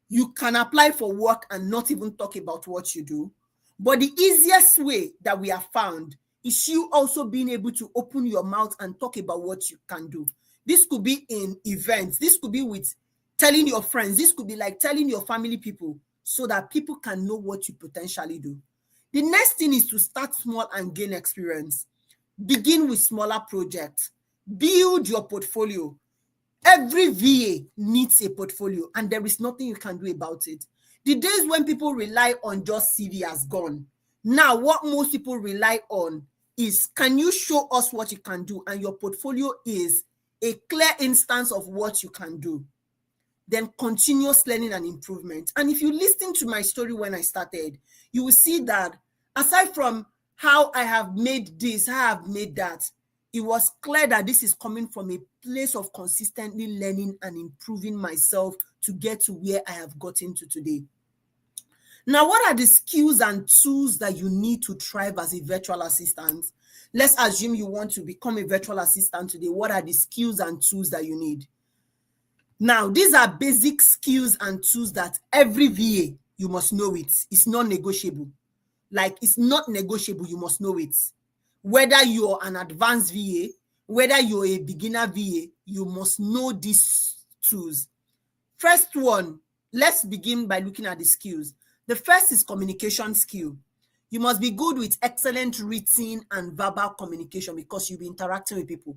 You can apply for work and not even talk about what you do. But the easiest way that we have found is you also being able to open your mouth and talk about what you can do. This could be in events. This could be with telling your friends. This could be like telling your family people so that people can know what you potentially do. The next thing is to start small and gain experience. Begin with smaller projects. Build your portfolio. Every VA needs a portfolio, and there is nothing you can do about it. The days when people rely on just CV has gone. Now, what most people rely on is, can you show us what you can do? And your portfolio is a clear instance of what you can do. Then continuous learning and improvement. And if you listen to my story when I started, you will see that aside from how I have made this, how I have made that, it was clear that this is coming from a place of consistently learning and improving myself to get to where I have gotten to today. Now, what are the skills and tools that you need to thrive as a virtual assistant? Let's assume you want to become a virtual assistant today. What are the skills and tools that you need? Now, these are basic skills and tools that every VA, you must know it. It's non-negotiable. Like, it's not negotiable, you must know it. Whether you're an advanced VA, whether you're a beginner VA, you must know these tools. First one, let's begin by looking at the skills. The first is communication skill. You must be good with excellent written and verbal communication because you'll be interacting with people.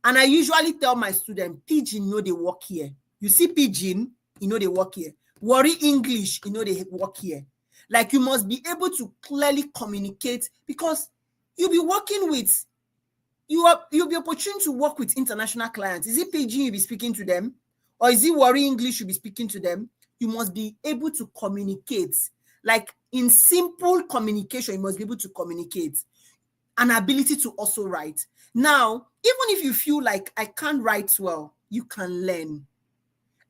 And I usually tell my students, pidgin, know they work here. You see pidgin, you know they work here. Worry English, you know they work here. Like, you must be able to clearly communicate because you'll be working with, you'll be opportune to work with international clients. Is it pidgin you'll be speaking to them? Or is it Worry English you'll be speaking to them? You must be able to communicate. Like, in simple communication, you must be able to communicate. An ability to also write. Now, even if you feel like I can't write well, you can learn.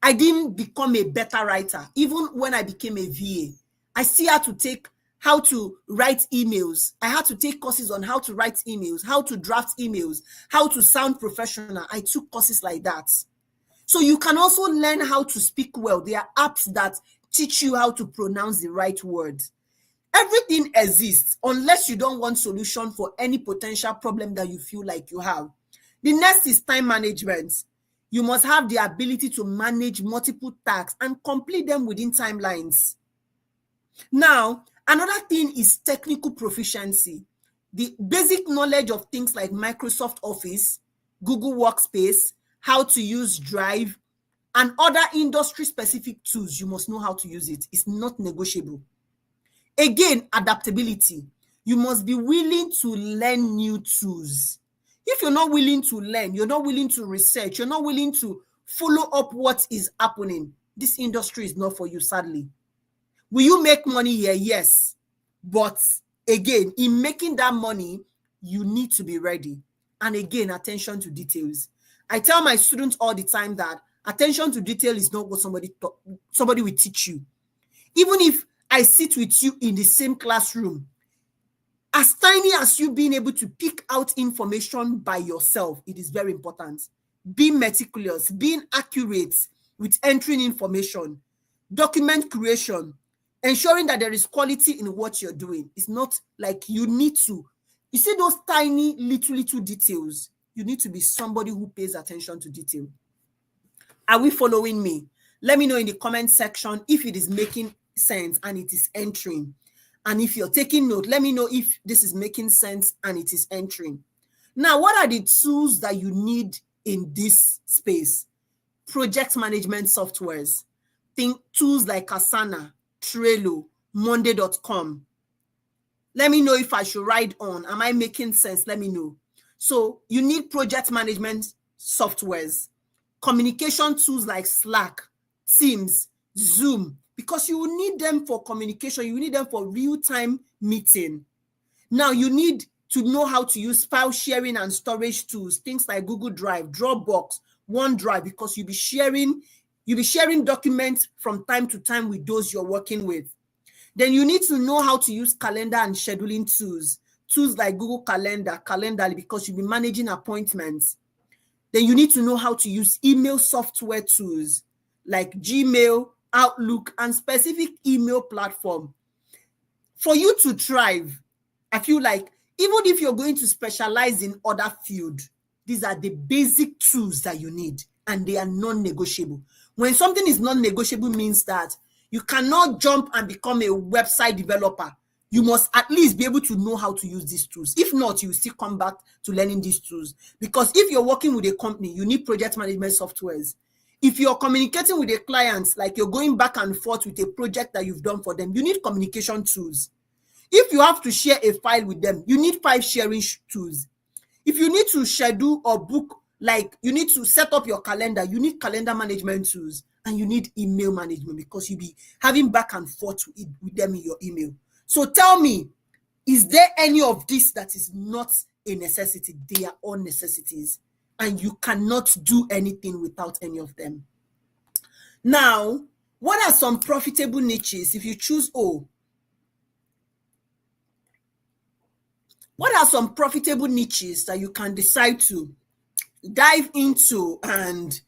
I didn't become a better writer. Even when I became a VA, I still had to take how to write emails. I had to take courses on how to write emails, how to draft emails, how to sound professional. I took courses like that. So you can also learn how to speak well. There are apps that teach you how to pronounce the right words. Everything exists unless you don't want solution for any potential problem that you feel like you have. The next is time management. You must have the ability to manage multiple tasks and complete them within timelines. Now, another thing is technical proficiency. The basic knowledge of things like Microsoft Office, Google Workspace, how to use Drive, and other industry-specific tools. You must know how to use it. It's not negotiable. Again, adaptability. You must be willing to learn new tools. If you're not willing to learn, you're not willing to research, you're not willing to follow up what is happening, this industry is not for you, sadly. Will you make money here? Yes. But again, in making that money, you need to be ready. And again, attention to details. I tell my students all the time that attention to detail is not what somebody will teach you. Even if I sit with you in the same classroom, as tiny as you being able to pick out information by yourself, it is very important. Being meticulous, being accurate with entering information, document creation, ensuring that there is quality in what you're doing. It's not like you need to. You see those tiny little details, you need to be somebody who pays attention to detail. Are we following me? Let me know in the comment section if it is making sense and it is entering. And if you're taking note, let me know if this is making sense and it is entering. Now, what are the tools that you need in this space? Project management softwares. Think tools like Asana, Trello, Monday.com. Let me know if I should ride on. Am I making sense? Let me know. So you need project management softwares, communication tools like Slack, Teams, Zoom, because you will need them for communication. You need them for real-time meeting. Now you need to know how to use file sharing and storage tools, things like Google Drive, Dropbox, OneDrive, because you'll be sharing documents from time to time with those you're working with. Then you need to know how to use calendar and scheduling tools like Google Calendar, Calendly, because you'll be managing appointments. Then you need to know how to use email software tools like Gmail, Outlook, and specific email platform. For you to thrive, I feel like even if you're going to specialize in other field, these are the basic tools that you need, and they are non-negotiable. When something is non-negotiable means that you cannot jump and become a website developer. You must at least be able to know how to use these tools. If not, you will still come back to learning these tools. Because if you're working with a company, you need project management softwares. If you're communicating with a client, like you're going back and forth with a project that you've done for them, you need communication tools. If you have to share a file with them, you need file sharing tools. If you need to schedule or book, like you need to set up your calendar, you need calendar management tools, and you need email management, because you'll be having back and forth with them in your email. So tell me, is there any of this that is not a necessity? They are all necessities, and you cannot do anything without any of them. Now, what are some profitable niches if you choose what are some profitable niches that you can decide to dive into and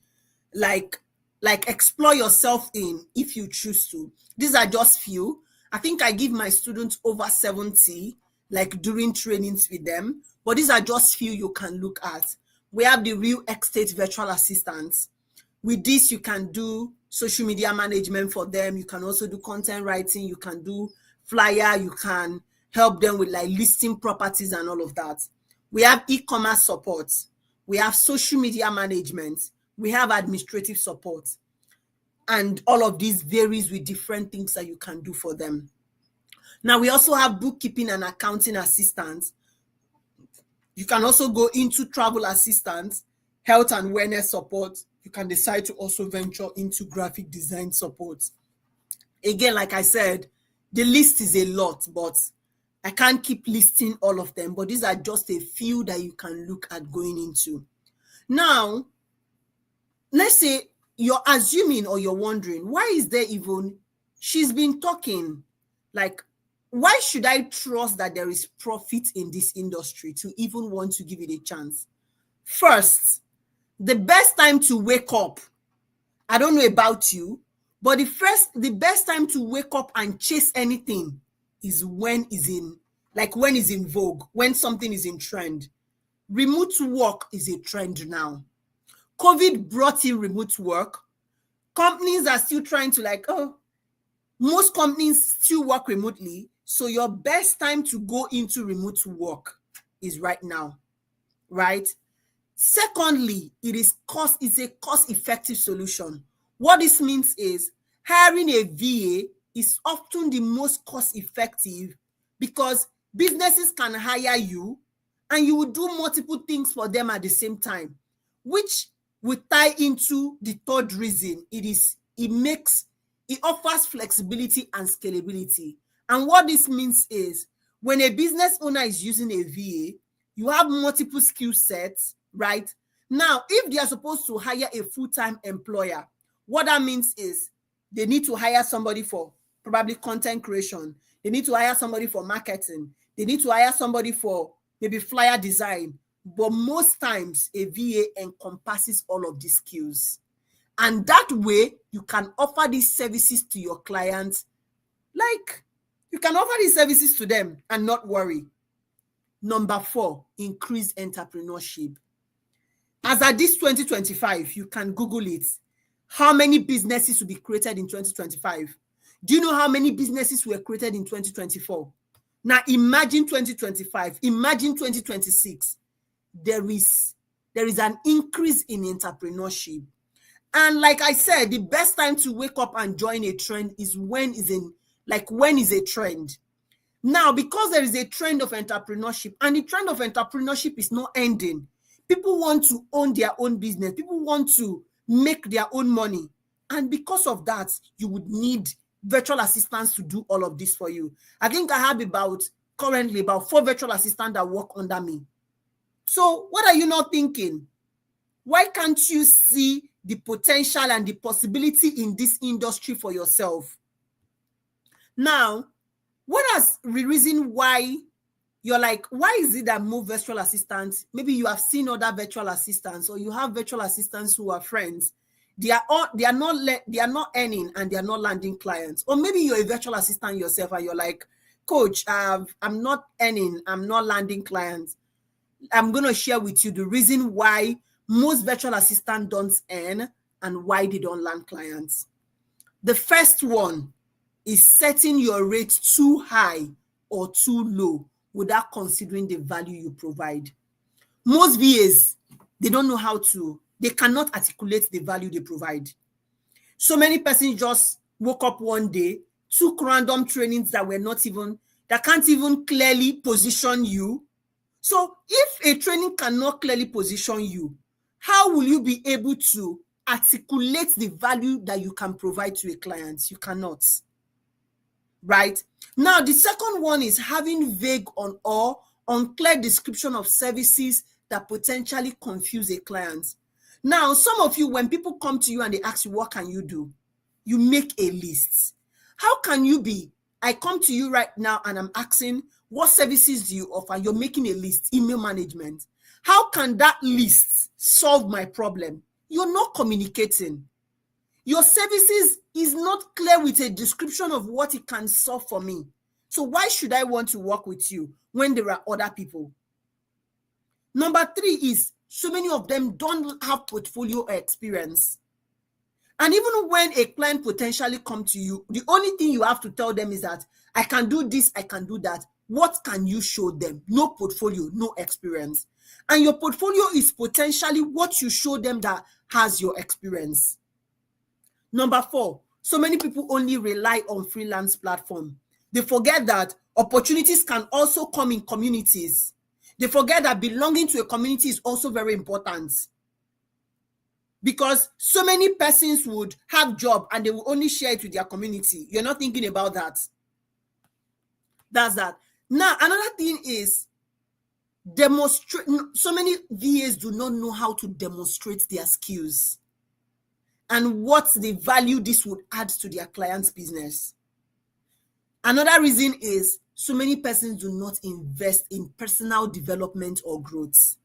like explore yourself in if you choose to? These are just few. I think I give my students over 70 like during trainings with them, but these are just few you can look at. We have the real estate virtual assistants. With this, you can do social media management for them. You can also do content writing. You can do flyer. You can help them with like listing properties and all of that. We have e-commerce support. We have social media management. We have administrative support. And all of these varies with different things that you can do for them. Now, we also have bookkeeping and accounting assistants. You can also go into travel assistance, health and wellness support. You can decide to also venture into graphic design support. Again, like I said, the list is a lot, but I can't keep listing all of them, but these are just a few that you can look at going into. Now, let's say you're assuming or you're wondering, why is there even, she's been talking, like, why should I trust that there is profit in this industry to even want to give it a chance? First, the best time to wake up, I don't know about you, but the best time to wake up and chase anything is when is in vogue, when something is in trend. Remote work is a trend now. COVID brought in remote work. Companies are still trying to most companies still work remotely. So your best time to go into remote work is right now, right? Secondly, it's a cost-effective solution. What this means is hiring a VA is often the most cost-effective because businesses can hire you and you will do multiple things for them at the same time, which will tie into the third reason. It offers flexibility and scalability. And what this means is when a business owner is using a VA, you have multiple skill sets, right? Now, if they are supposed to hire a full-time employer, what that means is they need to hire somebody for probably content creation. They need to hire somebody for marketing. They need to hire somebody for maybe flyer design. But most times, a VA encompasses all of these skills. And that way, you can offer these services to your clients. Like, you can offer these services to them and not worry. Number 4, increase entrepreneurship. As at this 2025, you can Google it. how many businesses will be created in 2025? Do you know how many businesses were created in 2024? Now imagine 2025, imagine 2026. There is an increase in entrepreneurship. And like I said, the best time to wake up and join a trend is when is a trend. Now, because there is a trend of entrepreneurship, and the trend of entrepreneurship is not ending. People want to own their own business. People want to make their own money. And because of that, you would need virtual assistants to do all of this for you. I think I have currently about 4 virtual assistants that work under me. So what are you not thinking? Why can't you see the potential and the possibility in this industry for yourself? Now, what is the reason why you're like, why is it that more virtual assistants? Maybe you have seen other virtual assistants, or you have virtual assistants who are friends. They are not earning and they are not landing clients. Or maybe you're a virtual assistant yourself and you're like, coach, I'm not earning, I'm not landing clients. I'm going to share with you the reason why most virtual assistants don't earn and why they don't land clients. The first one is setting your rate too high or too low without considering the value you provide. Most VAs, they don't know they cannot articulate the value they provide. So many persons just woke up one day, took random trainings that can't even clearly position you. So if a training cannot clearly position you, how will you be able to articulate the value that you can provide to a client? You cannot. Right? Now, the second one is having vague or unclear description of services that potentially confuse a client. Now, some of you, when people come to you and they ask you, what can you do? You make a list. How can you I come to you right now and I'm asking, what services do you offer? You're making a list, email management. How can that list solve my problem? You're not communicating. Your services is not clear with a description of what it can solve for me. So why should I want to work with you when there are other people? Number 3 is so many of them don't have portfolio experience. And even when a client potentially comes to you, the only thing you have to tell them is that I can do this, I can do that. What can you show them? No portfolio, no experience. And your portfolio is potentially what you show them that has your experience. Number 4, so many people only rely on freelance platform. They forget that opportunities can also come in communities. They forget that belonging to a community is also very important. Because so many persons would have job and they will only share it with their community. You're not thinking about that. That's that. Now, another thing is demonstrate. So many VAs do not know how to demonstrate their skills and what the value this would add to their client's business. Another reason is so many persons do not invest in personal development or growth.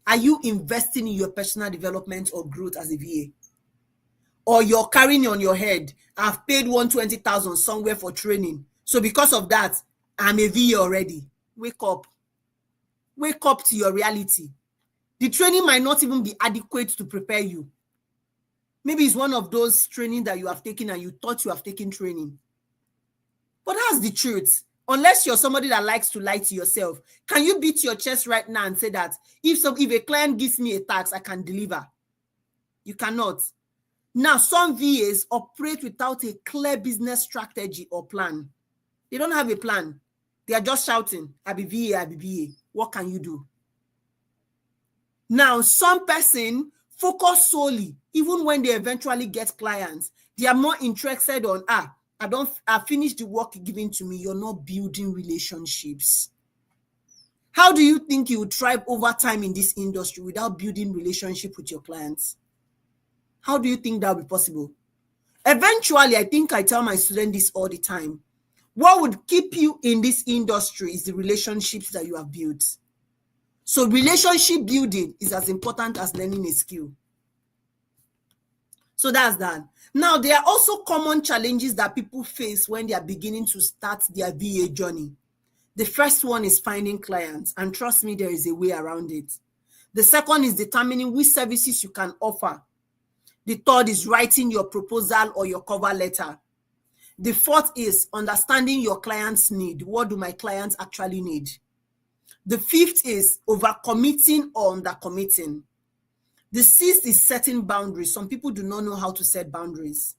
Are you investing in your personal development or growth as a VA? Or you're carrying on your head, I've paid 120,000 somewhere for training. So because of that, I'm a VA already. Wake up. Wake up to your reality. The training might not even be adequate to prepare you. Maybe it's one of those training that you have taken and you thought you have taken training. But that's the truth. Unless you're somebody that likes to lie to yourself, can you beat your chest right now and say that if a client gives me a task, I can deliver? You cannot. Now, some VAs operate without a clear business strategy or plan. They don't have a plan. They are just shouting, I be VA, I be VA. What can you do? Now, some person focus solely, even when they eventually get clients, they are more interested on, I finished the work given to me. You're not building relationships. How do you think you would thrive over time in this industry without building relationship with your clients? How do you think that will be possible? Eventually, I think I tell my students this all the time. What would keep you in this industry is the relationships that you have built. So relationship building is as important as learning a skill. So that's that. Now, there are also common challenges that people face when they are beginning to start their VA journey. The first one is finding clients, and trust me, there is a way around it. The second is determining which services you can offer. The third is writing your proposal or your cover letter. The fourth is understanding your client's need. What do my clients actually need? The fifth is overcommitting or undercommitting. The sixth is setting boundaries. Some people do not know how to set boundaries.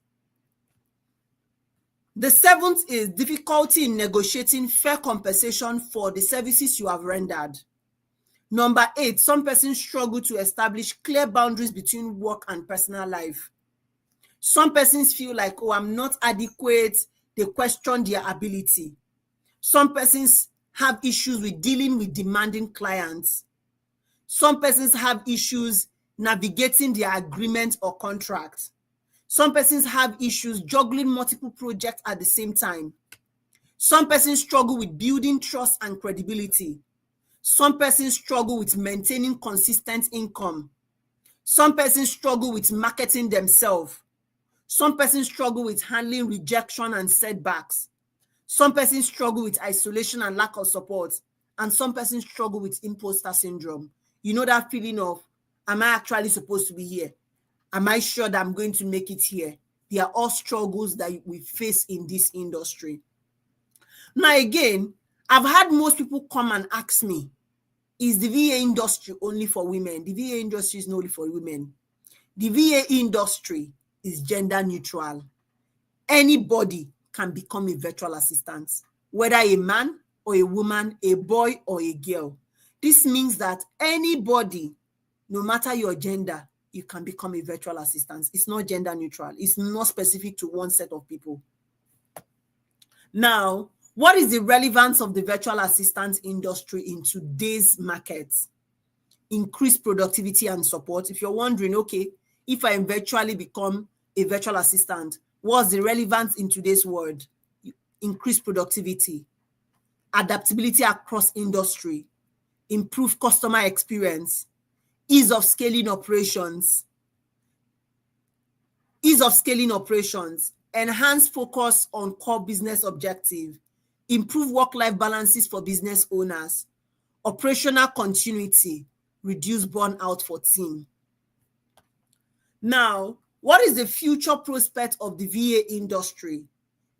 The seventh is difficulty in negotiating fair compensation for the services you have rendered. Number 8, some persons struggle to establish clear boundaries between work and personal life. Some persons feel like, oh, I'm not adequate. They question their ability. Some persons have issues with dealing with demanding clients. Some persons have issues navigating their agreement or contract. Some persons have issues juggling multiple projects at the same time. Some persons struggle with building trust and credibility. Some persons struggle with maintaining consistent income. Some persons struggle with marketing themselves. Some persons struggle with handling rejection and setbacks. Some persons struggle with isolation and lack of support. And some persons struggle with imposter syndrome. You know that feeling of, am I actually supposed to be here? Am I sure that I'm going to make it here? They are all struggles that we face in this industry. Now again, I've had most people come and ask me, is the VA industry only for women? The VA industry is not only for women. The VA industry is gender neutral. Anybody can become a virtual assistant, whether a man or a woman, a boy or a girl. This means that anybody, no matter your gender, you can become a virtual assistant. It's not gender neutral. It's not specific to one set of people. Now, what is the relevance of the virtual assistant industry in today's market? Increased productivity and support. If you're wondering, okay, if I virtually become a virtual assistant, what's the relevance in today's world? Increased productivity, adaptability across industry, improved customer experience, ease of scaling operations, enhanced focus on core business objective, improve work-life balances for business owners, operational continuity, reduce burnout for team. Now, what is the future prospect of the VA industry?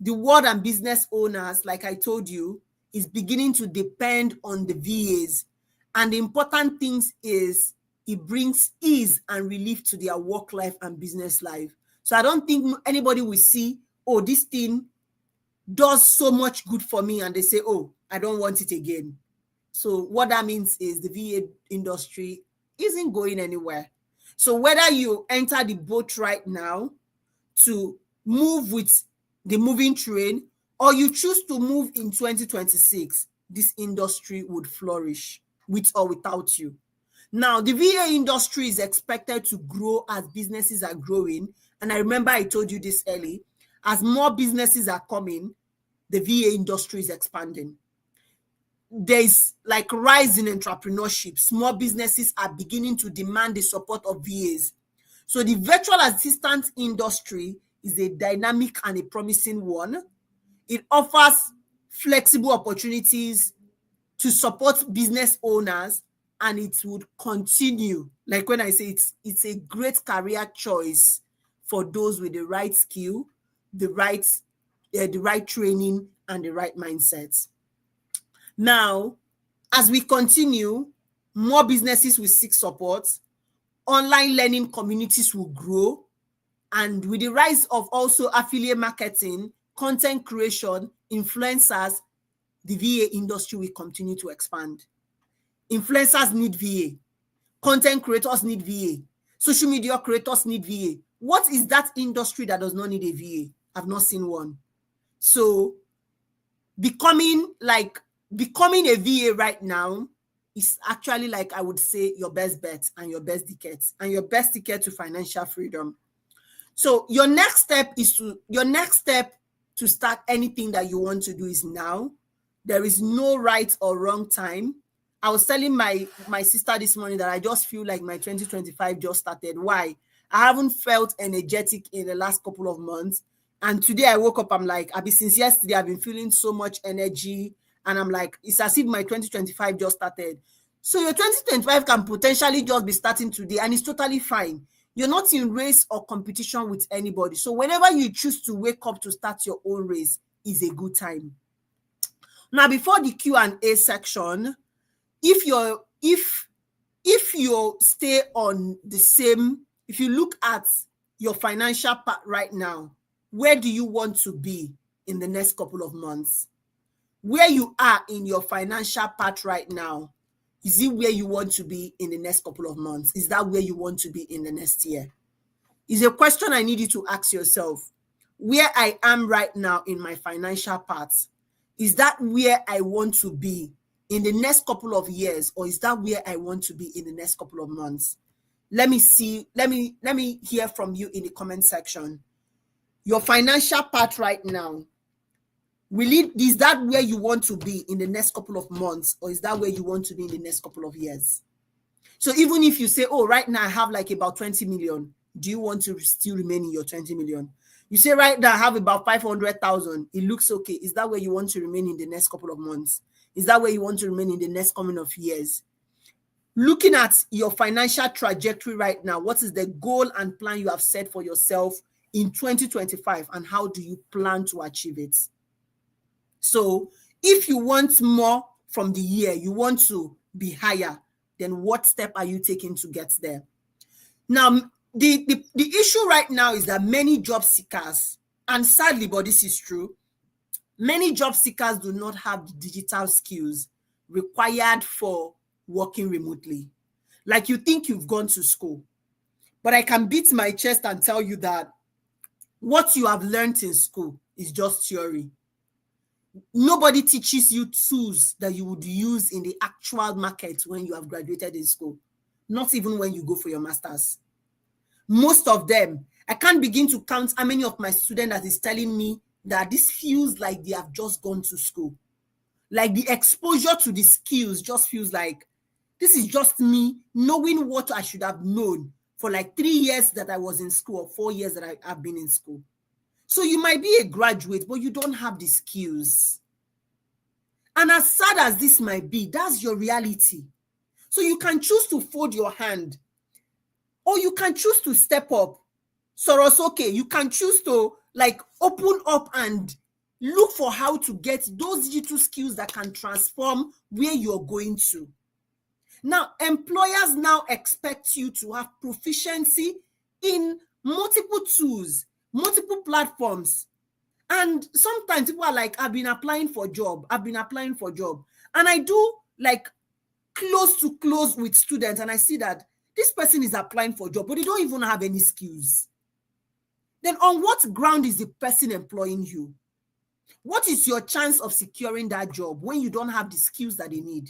The world and business owners, like I told you, is beginning to depend on the VAs. And the important thing is it brings ease and relief to their work life and business life. So I don't think anybody will see, oh, this thing does so much good for me, and they say, oh, I don't want it again. So what that means is the VA industry isn't going anywhere. So whether you enter the boat right now to move with the moving train, or you choose to move in 2026, this industry would flourish with or without you. Now, the VA industry is expected to grow as businesses are growing. And I remember I told you this early, as more businesses are coming, the VA industry is expanding. There's like rise in entrepreneurship. Small businesses are beginning to demand the support of VAs. So the virtual assistant industry is a dynamic and a promising one. It offers flexible opportunities to support business owners, and it would continue. Like when I say it's a great career choice for those with the right skill, the right training, and the right mindset. Now, as we continue, more businesses will seek support, online learning communities will grow, and with the rise of also affiliate marketing, content creation, influencers, the VA industry will continue to expand. Influencers need VA. Content creators need VA. Social media creators need VA. What is that industry that does not need a VA? I've not seen one. So becoming a VA right now is actually, like I would say, your best bet and your best ticket to financial freedom. So your next step to start anything that you want to do is now. There is no right or wrong time. I was telling my sister this morning that I just feel like my 2025 just started. Why? I haven't felt energetic in the last couple of months. And today I woke up, I'm like, since yesterday, I've been feeling so much energy. And I'm like, it's as if my 2025 just started. So your 2025 can potentially just be starting today, and it's totally fine. You're not in race or competition with anybody. So whenever you choose to wake up to start your own race is a good time. Now, before the Q&A section, if you stay on the same, if you look at your financial part right now, where do you want to be in the next couple of months? Where you are in your financial part right now, is it where you want to be in the next couple of months? Is that where you want to be in the next year? Is a question I need you to ask yourself. Where I am right now in my financial part, is that where I want to be in the next couple of years, or is that where I want to be in the next couple of months? Let me hear from you in the comment section. Your financial part right now, is that where you want to be in the next couple of months, or is that where you want to be in the next couple of years? So even if you say, oh, right now I have like about 20 million, do you want to still remain in your 20 million? You say, right now I have about 500,000. It looks okay. Is that where you want to remain in the next couple of months? Is that where you want to remain in the next coming of years? Looking at your financial trajectory right now, what is the goal and plan you have set for yourself in 2025, and how do you plan to achieve it? So if you want more from the year, you want to be higher, then what step are you taking to get there? Now, the issue right now is that many job seekers, and sadly, but this is true, many job seekers do not have the digital skills required for working remotely. Like, you think you've gone to school, but I can beat my chest and tell you that what you have learned in school is just theory. Nobody teaches you tools that you would use in the actual market when you have graduated in school, not even when you go for your master's. Most of them, I can't begin to count how many of my students that is telling me that this feels like they have just gone to school. Like, the exposure to the skills just feels like this is just me knowing what I should have known for like 3 years that I was in school, or 4 years that I have been in school. So you might be a graduate, but you don't have the skills. And as sad as this might be, that's your reality. So you can choose to fold your hand, or you can choose to step up. Sorosoke, you can choose to like open up and look for how to get those little skills that can transform where you're going to. Now, employers now expect you to have proficiency in multiple tools, multiple platforms. And sometimes people are like, I've been applying for job. And I do like close with students, and I see that this person is applying for job, but they don't even have any skills. Then on what ground is the person employing you? What is your chance of securing that job when you don't have the skills that they need?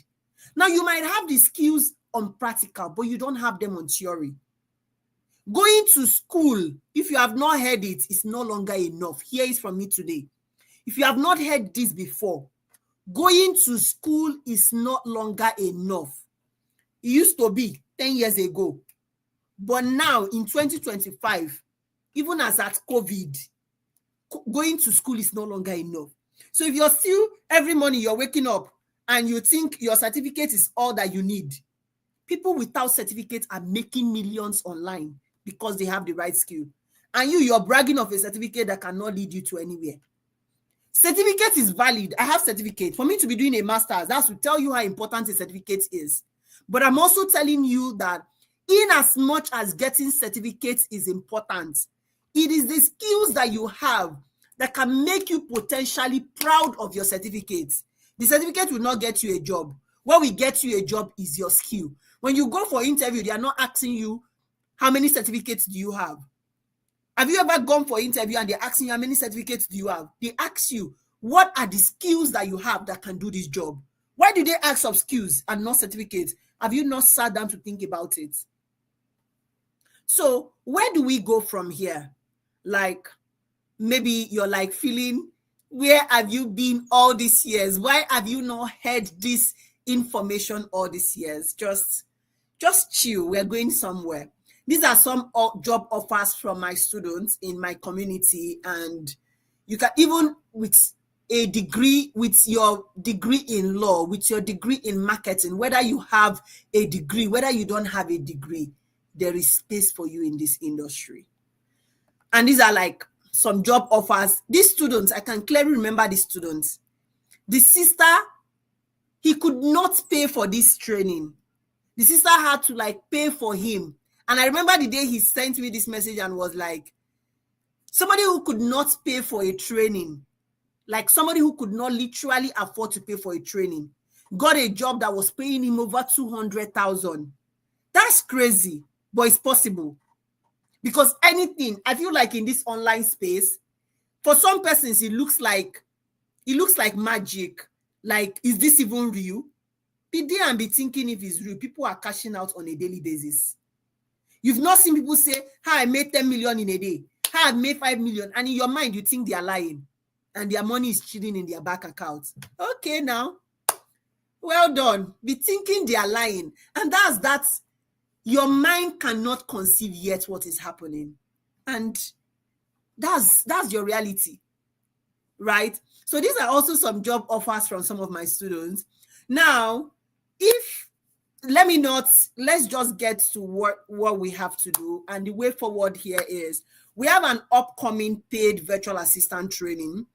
Now, you might have the skills on practical, but you don't have them on theory. Going to school, if you have not heard it, is no longer enough. Hear it from me today. If you have not heard this before, going to school is no longer enough. It used to be 10 years ago. But now, in 2025, even as at COVID, going to school is no longer enough. So if you're still, every morning you're waking up and you think your certificate is all that you need, people without certificates are making millions online because they have the right skill. And you're bragging of a certificate that cannot lead you to anywhere. Certificate is valid. I have certificate. For me to be doing a master's, that's to tell you how important a certificate is. But I'm also telling you that in as much as getting certificates is important, it is the skills that you have that can make you potentially proud of your certificates. The certificate will not get you a job. What will get you a job is your skill. When you go for interview, they are not asking you, how many certificates do you have? Have you ever gone for interview and they're asking you, how many certificates do you have? They ask you, what are the skills that you have that can do this job? Why do they ask of skills and not certificates? Have you not sat down to think about it? So where do we go from here? Like, maybe you're like feeling, where have you been all these years? Why have you not heard this information all these years? Just chill. We're going somewhere. These are some job offers from my students in my community, and you can, even with a degree, with your degree in law, with your degree in marketing, whether you have a degree, whether you don't have a degree, there is space for you in this industry. And these are like some job offers. These students, I can clearly remember these students. The sister, he could not pay for this training. The sister had to like pay for him. And I remember the day he sent me this message and was like, somebody who could not pay for a training, like somebody who could not literally afford to pay for a training, got a job that was paying him over 200,000. That's crazy, but it's possible. Because anything, I feel like in this online space, for some persons, it looks like magic. Like, is this even real? Be there and be thinking if it's real. People are cashing out on a daily basis. You've not seen people say, how I made 10 million in a day, how I made 5 million, and in your mind, you think they are lying, and their money is chilling in their bank account. Okay, now, well done. Be thinking they are lying. And that's your mind cannot conceive yet what is happening. And that's your reality, right? So these are also some job offers from some of my students. Now, let's just get to what we have to do. And the way forward here is we have an upcoming paid virtual assistant training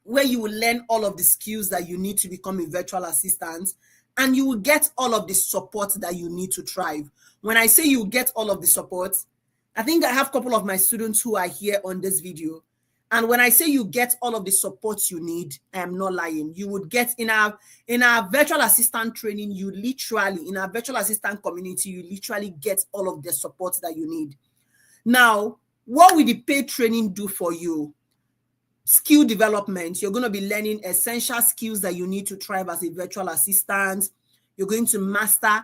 where you will learn all of the skills that you need to become a virtual assistant, and you will get all of the support that you need to thrive. When I say you get all of the support, I think I have a couple of my students who are here on this video. And when I say you get all of the support you need, I am not lying. You would get in our virtual assistant training, in our virtual assistant community, you literally get all of the support that you need. Now, what will the paid training do for you? Skill development. You're going to be learning essential skills that you need to thrive as a virtual assistant. You're going to master,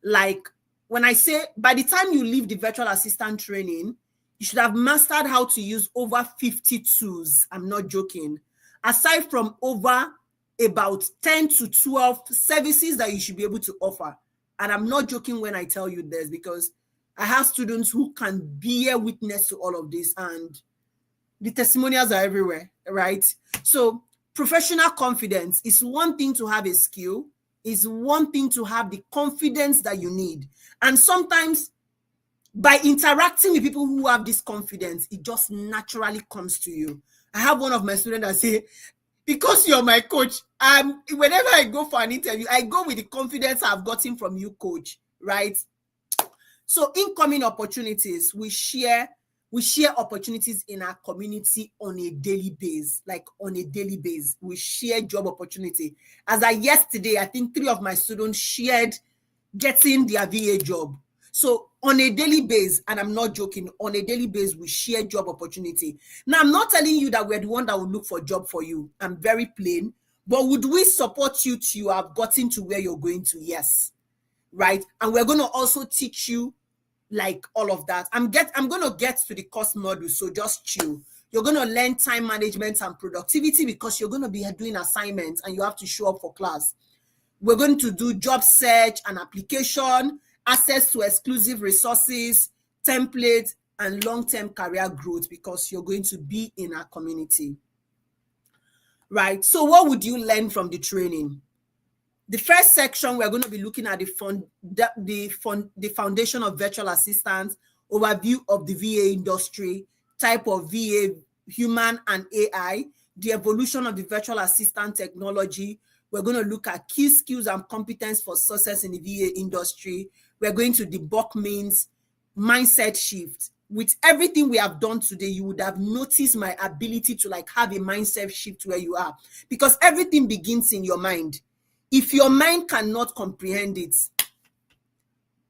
like, when I say by the time you leave the virtual assistant training, you should have mastered how to use over 50 tools. I'm not joking. Aside from over about 10 to 12 services that you should be able to offer. And I'm not joking when I tell you this, because I have students who can bear witness to all of this, and the testimonials are everywhere, right? So professional confidence is one thing to have a skill, is one thing to have the confidence that you need. And sometimes by interacting with people who have this confidence, it just naturally comes to you. I have one of my students that say, because you're my coach, whenever I go for an interview, I go with the confidence I've gotten from you, coach, right? So incoming opportunities, we share opportunities in our community on a daily basis, we share job opportunity. As of yesterday, I think 3 of my students shared getting their VA job. So on a daily basis, and I'm not joking, on a daily basis, we share job opportunity. Now, I'm not telling you that we're the one that will look for a job for you. I'm very plain. But would we support you till you have gotten to where you're going to? Yes. Right? And we're going to also teach you like all of that. I'm going to get to the course module, so just chill. You're going to learn time management and productivity, because you're going to be doing assignments and you have to show up for class. We're going to do job search and application, access to exclusive resources, templates, and long-term career growth, because you're going to be in our community. Right? So what would you learn from the training? The first section, we're going to be looking at the foundation of virtual assistants, overview of the VA industry, type of VA, human and AI, the evolution of the virtual assistant technology. We're going to look at key skills and competence for success in the VA industry. We're going to debunk means, mindset shift. With everything we have done today, you would have noticed my ability to like have a mindset shift where you are, because everything begins in your mind. If your mind cannot comprehend it,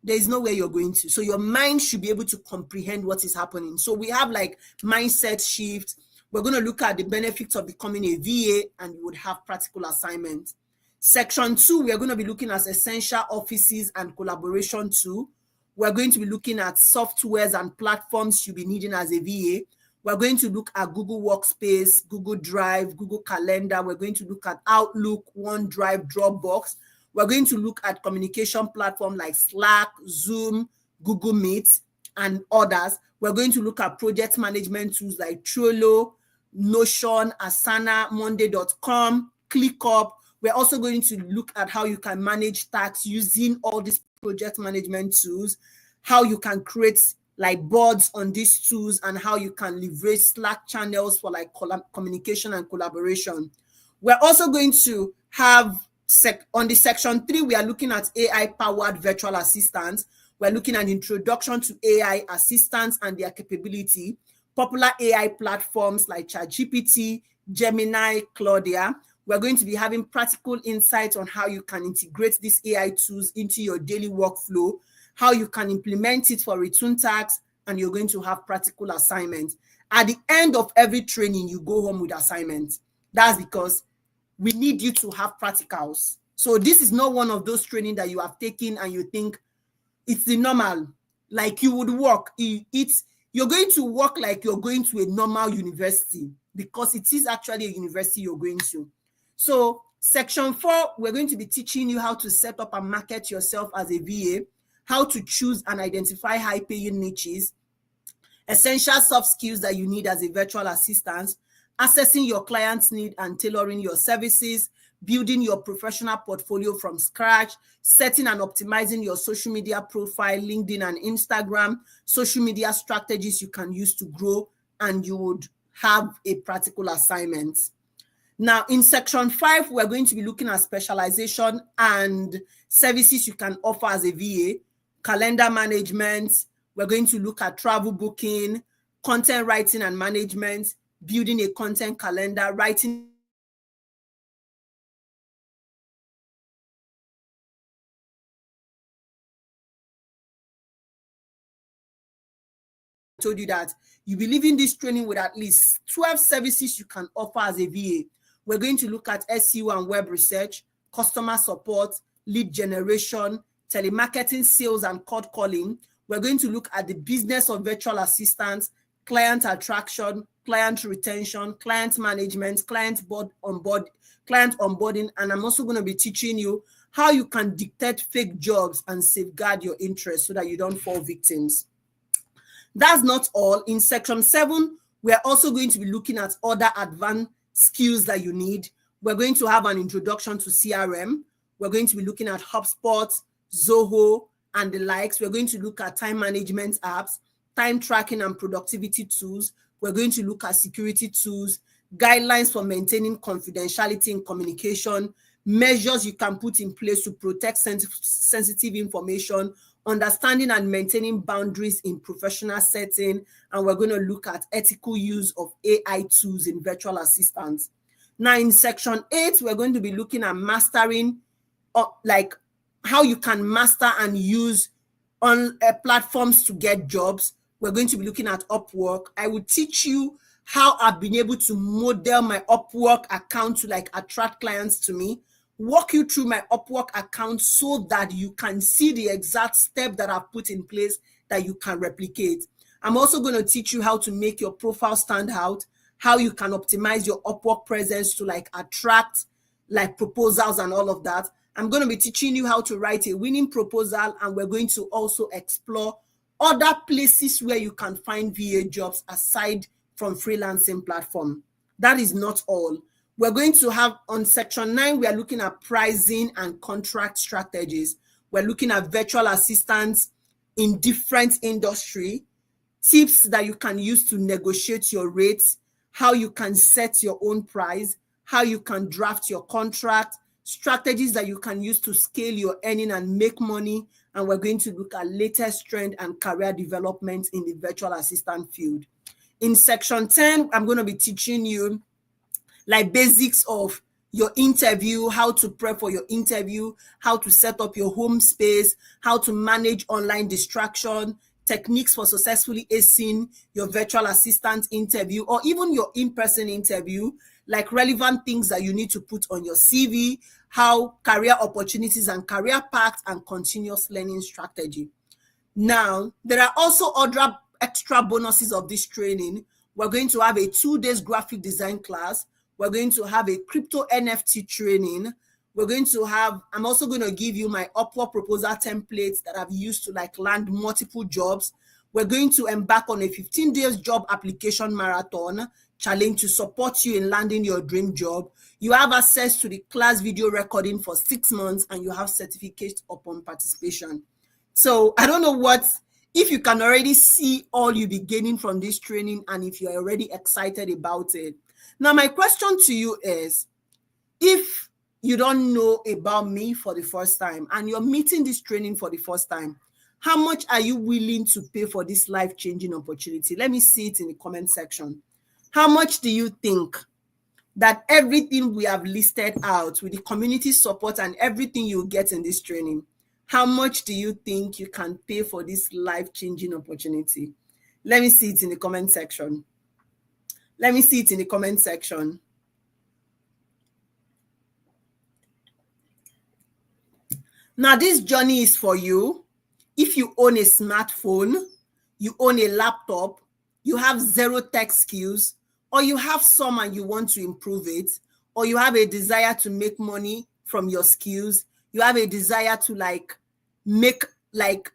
there is nowhere you're going to. So your mind should be able to comprehend what is happening. So we have like mindset shift. We're going to look at the benefits of becoming a VA, and you would have practical assignments. Section 2, we are going to be looking at essential offices and collaboration tool. We're going to be looking at softwares and platforms you'll be needing as a VA. We're going to look at Google Workspace, Google Drive, Google Calendar. We're going to look at Outlook, OneDrive, Dropbox. We're going to look at communication platforms like Slack, Zoom, Google Meet, and others. We're going to look at project management tools like Trello, Notion, Asana, Monday.com, ClickUp. We're also going to look at how you can manage tasks using all these project management tools. how you can create like boards on these tools and how you can leverage Slack channels for like communication and collaboration. We're also going to have on the section 3, we are looking at AI powered virtual assistants. We're looking at introduction to AI assistants and their capability, popular AI platforms like ChatGPT, Gemini, Claudia. We're going to be having practical insights on how you can integrate these AI tools into your daily workflow, how you can implement it for return tasks, and you're going to have practical assignments. At the end of every training, you go home with assignments. That's because we need you to have practicals. So this is not one of those training that you have taken and you think it's the normal, like you would work. You're going to work like you're going to a normal university, because it is actually a university you're going to. So section 4, we're going to be teaching you how to set up and market yourself as a VA, how to choose and identify high-paying niches, essential soft skills that you need as a virtual assistant, assessing your client's need and tailoring your services, building your professional portfolio from scratch, setting and optimizing your social media profile, LinkedIn and Instagram, social media strategies you can use to grow, and you would have a practical assignment. Now, in section 5, we're going to be looking at specialization and services you can offer as a VA, calendar management. We're going to look at travel booking, content writing and management, building a content calendar, writing told you that you believe in this training with at least 12 services you can offer as a VA. We're going to look at SEO and web research, customer support, lead generation, telemarketing, sales, and cold calling. We're going to look at the business of virtual assistants, client attraction, client retention, client management, client onboarding, and I'm also going to be teaching you how you can detect fake jobs and safeguard your interests so that you don't fall victims. That's not all. In section 7, we're also going to be looking at other advanced skills that you need. We're going to have an introduction to CRM. We're going to be looking at HubSpot, Zoho, and the likes. We're going to look at time management apps, time tracking and productivity tools. We're going to look at security tools, guidelines for maintaining confidentiality in communication, measures you can put in place to protect sensitive information, understanding and maintaining boundaries in professional setting, and we're going to look at ethical use of AI tools in virtual assistants. Now, in section 8, we're going to be looking at mastering, like how you can master and use on platforms to get jobs. We're going to be looking at Upwork. I will teach you how I've been able to model my Upwork account to like attract clients to me, walk you through my Upwork account so that you can see the exact step that I've put in place that you can replicate. I'm also going to teach you how to make your profile stand out, how you can optimize your Upwork presence to like attract like proposals and all of that. I'm going to be teaching you how to write a winning proposal, and we're going to also explore other places where you can find VA jobs aside from freelancing platform. That is not all. We're going to have on section 9, we are looking at pricing and contract strategies. We're looking at virtual assistants in different industry, tips that you can use to negotiate your rates, how you can set your own price, how you can draft your contract, strategies that you can use to scale your earning and make money. And we're going to look at latest trend and career development in the virtual assistant field. In section 10, I'm going to be teaching you like basics of your interview, how to prep for your interview, how to set up your home space, how to manage online distraction, techniques for successfully acing your virtual assistant interview or even your in-person interview, like relevant things that you need to put on your CV, how career opportunities and career paths and continuous learning strategy. Now, there are also other extra bonuses of this training. We're going to have a 2-day graphic design class. We're going to have a crypto NFT training. We're going to have, I'm also going to give you my Upwork proposal templates that I've used to like land multiple jobs. We're going to embark on a 15 days job application marathon challenge to support you in landing your dream job. You have access to the class video recording for 6 months and you have certificates upon participation. So I don't know what if you can already see all you'll be gaining from this training, and if you're already excited about it. Now, my question to you is, if you don't know about me for the first time and you're meeting this training for the first time, how much are you willing to pay for this life-changing opportunity? Let me see it in the comment section. How much do you think that everything we have listed out with the community support and everything you get in this training, how much do you think you can pay for this life-changing opportunity? Let me see it in the comment section. Let me see it in the comment section. Now, this journey is for you. If you own a smartphone, you own a laptop, you have zero tech skills, or you have some and you want to improve it, or you have a desire to make money from your skills, you have a desire to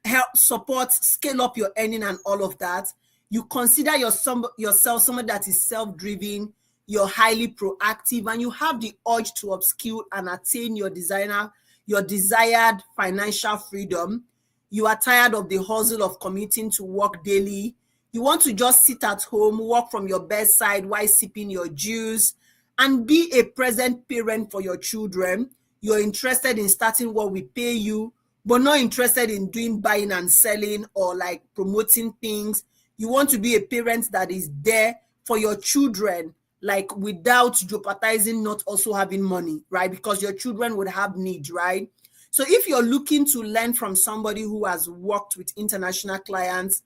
help support, scale up your earning and all of that, you consider yourself someone that is self-driven, you're highly proactive, and you have the urge to upskill and attain your desired financial freedom. You are tired of the hustle of commuting to work daily. You want to just sit at home, work from your bedside while sipping your juice, and be a present parent for your children. You're interested in starting what will pay you, but not interested in doing buying and selling or like promoting things. You want to be a parent that is there for your children, like without jeopardizing not also having money, right? Because your children would have needs, right? So if you're looking to learn from somebody who has worked with international clients,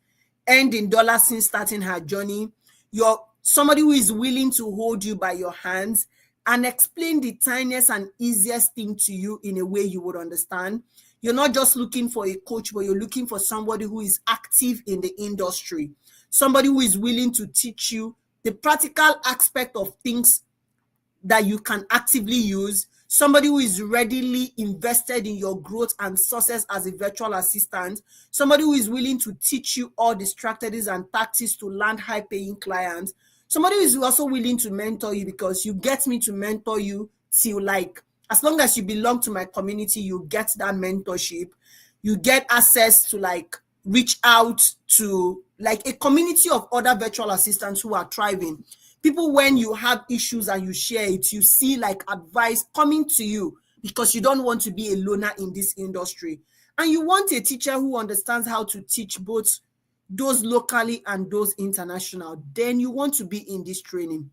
earned in dollars since starting her journey, you're somebody who is willing to hold you by your hands and explain the tiniest and easiest thing to you in a way you would understand. You're not just looking for a coach, but you're looking for somebody who is active in the industry, somebody who is willing to teach you the practical aspect of things that you can actively use, somebody who is readily invested in your growth and success as a virtual assistant, somebody who is willing to teach you all the strategies and tactics to land high-paying clients, somebody who is also willing to mentor you, because you get me to mentor you till as long as you belong to my community, you get that mentorship. You get access to reach out to a community of other virtual assistants who are thriving. People, when you have issues and you share it, you see advice coming to you because you don't want to be a loner in this industry. And you want a teacher who understands how to teach both those locally and those international. Then you want to be in this training.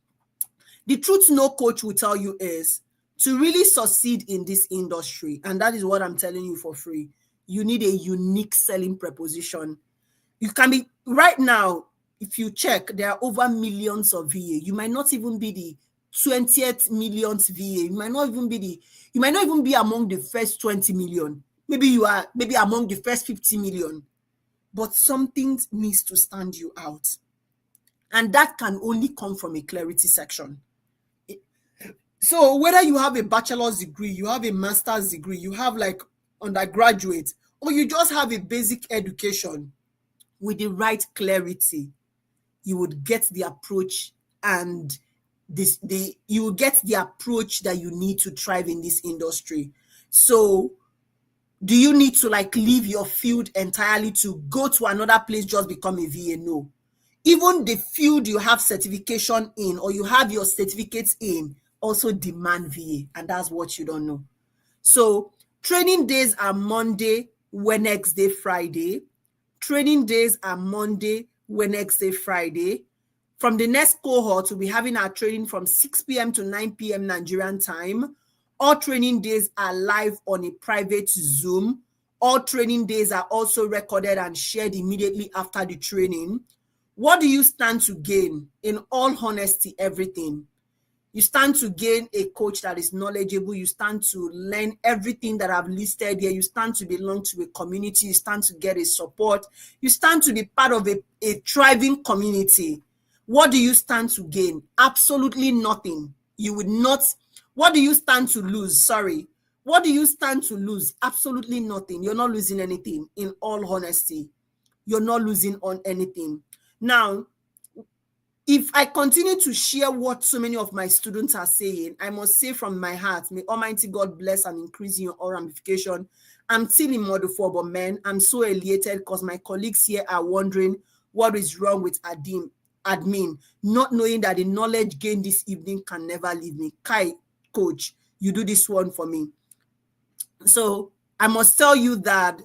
The truth no coach will tell you is, to really succeed in this industry, and that is what I'm telling you for free, you need a unique selling proposition. You can be, right now, if you check, there are over millions of VA. You might not even be the 20th millionth VA. You might not even be among the first 20 million. Maybe you are among the first 50 million. But something needs to stand you out. And that can only come from a clarity section. So whether you have a bachelor's degree, you have a master's degree, you have undergraduate, or you just have a basic education, with the right clarity, you would get the approach and you will get the approach that you need to thrive in this industry. So do you need to leave your field entirely to go to another place, just become a VA? No. Even the field you have certification in, or you have your certificates in, also demand VA, and that's what you don't know. So training days are Monday, Wednesday, Friday. Training days are Monday, Wednesday, Friday. From the next cohort, we'll be having our training from 6 p.m. to 9 p.m. Nigerian time. All training days are live on a private Zoom. All training days are also recorded and shared immediately after the training. What do you stand to gain? In all honesty, everything. You stand to gain a coach that is knowledgeable. You stand to learn everything that I've listed here. You stand to belong to a community. You stand to get a support. You stand to be part of a thriving community. What do you stand to gain? Absolutely nothing. You would not. What do you stand to lose? Sorry. What do you stand to lose? Absolutely nothing. You're not losing anything. In all honesty, you're not losing on anything. Now, if I continue to share what so many of my students are saying, I must say from my heart, may Almighty God bless and increase in your ramification I'm still in module 4, but man, I'm so elated because my colleagues here are wondering what is wrong with admin, not knowing that the knowledge gained this evening can never leave me. Kai, coach, you do this one for me. So I must tell you that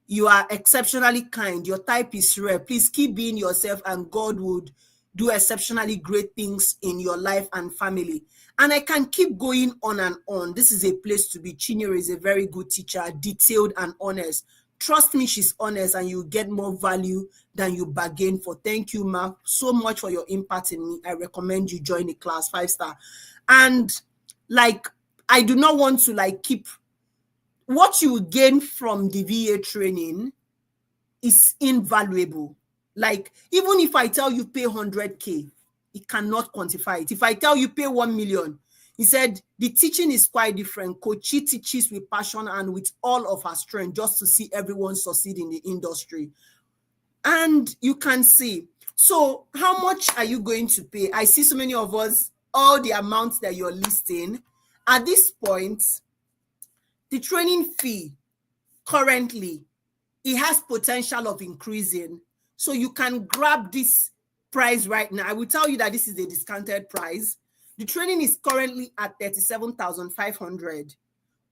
you are exceptionally kind. Your type is rare. Please keep being yourself, and God would do exceptionally great things in your life and family. And I can keep going on and on. This is a place to be. Chinyere is a very good teacher, detailed and honest. Trust me, she's honest, and you get more value than you bargain for. Thank you, Ma, so much for your impact in me. I recommend you join the class, 5-star. And like, I do not want to keep what you gain from the VA training is invaluable. Like, even if I tell you pay 100K, it cannot quantify it. If I tell you pay 1 million, he said the teaching is quite different. Kochi teaches with passion and with all of her strength just to see everyone succeed in the industry. And you can see. So how much are you going to pay? I see so many of us, all the amounts that you're listing. At this point, the training fee currently, it has potential of increasing. So you can grab this price right now. I will tell you that this is a discounted price. The training is currently at $37,500,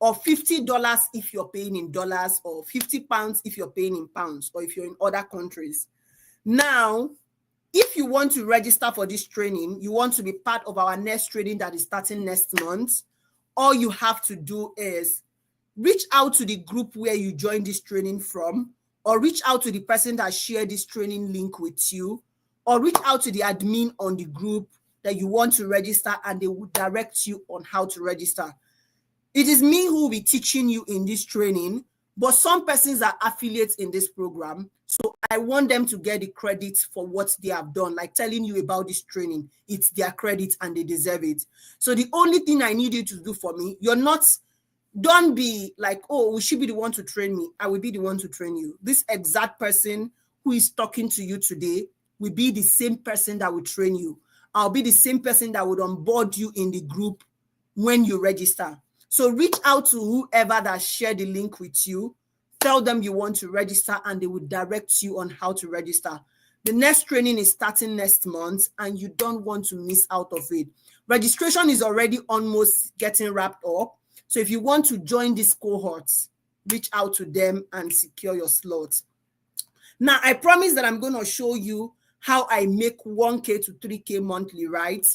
or $50 if you're paying in dollars, or £50 if you're paying in pounds, or if you're in other countries. Now, if you want to register for this training, you want to be part of our next training that is starting next month, all you have to do is reach out to the group where you joined this training from, or reach out to the person that shared this training link with you, or reach out to the admin on the group that you want to register, and they will direct you on how to register. It is me who will be teaching you in this training, but some persons are affiliates in this program, so I want them to get the credit for what they have done, like telling you about this training. It's their credit and they deserve it. So the only thing I need you to do for me, don't be like, oh, will she be the one to train me? I will be the one to train you. This exact person who is talking to you today will be the same person that will train you. I'll be the same person that would onboard you in the group when you register. So reach out to whoever that shared the link with you. Tell them you want to register, and they will direct you on how to register. The next training is starting next month, and you don't want to miss out of it. Registration is already almost getting wrapped up. So if you want to join these cohorts, reach out to them and secure your slots. Now, I promise that I'm going to show you how I make 1K to 3K monthly, right?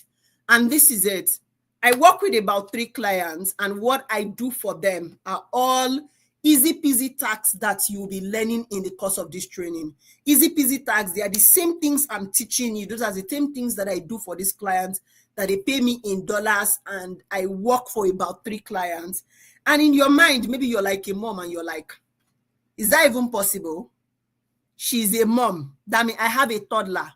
And this is it. I work with about 3 clients, and what I do for them are all easy peasy tasks that you'll be learning in the course of this training. Easy peasy tasks, they are the same things I'm teaching you. Those are the same things that I do for these clients, that they pay me in dollars, and I work for about 3 clients. And in your mind, maybe you're like a mom and you're like, is that even possible? She's a mom. That means I have a toddler.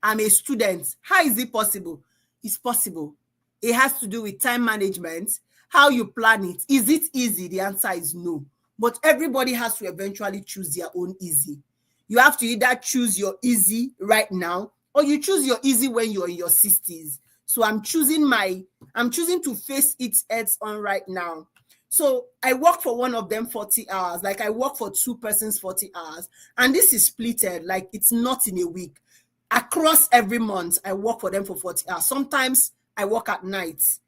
I'm a student. How is it possible? It's possible. It has to do with time management, how you plan it. Is it easy? The answer is no. But everybody has to eventually choose their own easy. You have to either choose your easy right now, or you choose your easy when you're in your 60s. So I'm choosing to face it heads on right now. So I work for one of them 40 hours. Like, I work for 2 persons 40 hours. And this is splitted, like it's not in a week. Across every month, I work for them for 40 hours. Sometimes I work at nights.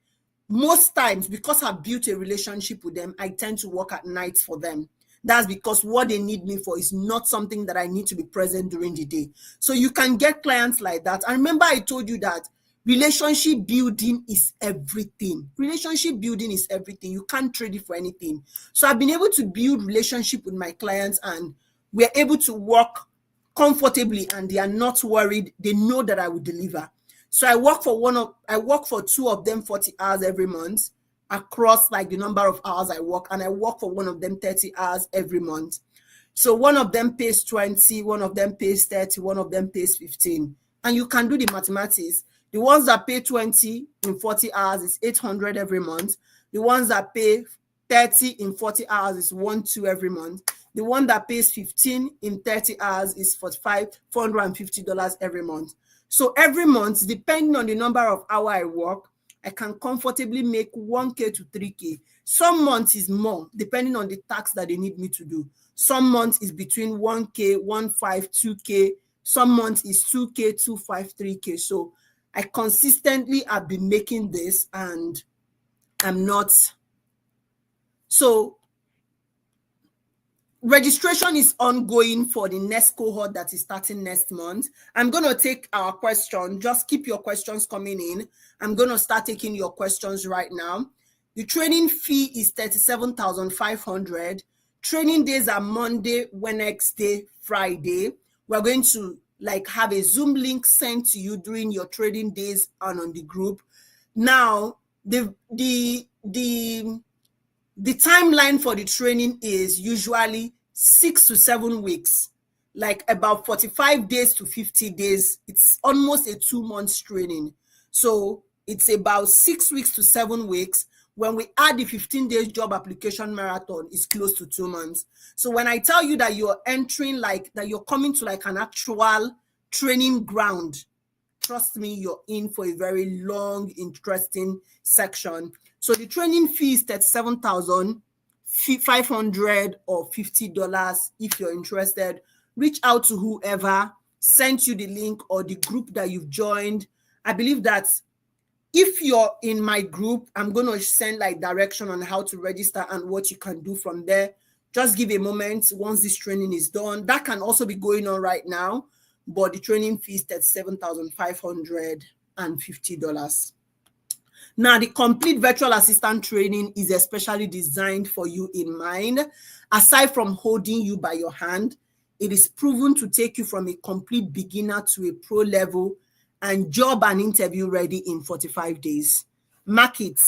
Most times, because I've built a relationship with them, I tend to work at nights for them. That's because what they need me for is not something that I need to be present during the day. So you can get clients like that. And remember, I told you that relationship building is everything. Relationship building is everything. You can't trade it for anything. So I've been able to build relationship with my clients, and we're able to work comfortably, and they are not worried. They know that I will deliver. So I work for 2 of them 40 hours every month, across like the number of hours I work, and I work for one of them 30 hours every month. So one of them pays 20, one of them pays 30, one of them pays 15. And you can do the mathematics. The ones that pay 20 in 40 hours is 800 every month. The ones that pay 30 in 40 hours is 1,200 every month. The one that pays 15 in 30 hours is $450 every month. So every month, depending on the number of hours I work, I can comfortably make 1K to 3K. Some months is more, depending on the tax that they need me to do. Some months is between 1K, 1.5, 2K. Some months is 2K, 2.5, 3K. So I consistently have been making this, and I'm not. So registration is ongoing for the next cohort that is starting next month. I'm going to take our question. Just keep your questions coming in. I'm going to start taking your questions right now. The training fee is $37,500. Training days are Monday, Wednesday, Friday. We're going to have a Zoom link sent to you during your trading days and on the group. Now, the timeline for the training is usually 6 to 7 weeks, like about 45 days to 50 days. It's almost a 2 months training. So it's about 6 weeks to 7 weeks. When we add the 15 days job application marathon, it's close to 2 months. So when I tell you that you're entering, that you're coming to an actual training ground, trust me, you're in for a very long, interesting section. So the training fee is $37,500 or $50. If you're interested, reach out to whoever sent you the link or the group that you've joined. I believe that if you're in my group, I'm going to send direction on how to register and what you can do from there. Just give a moment once this training is done. That can also be going on right now, but the training fee is $37,550. Now, the complete virtual assistant training is especially designed for you in mind. Aside from holding you by your hand, it is proven to take you from a complete beginner to a pro level and job and interview ready in 45 days. Mark it.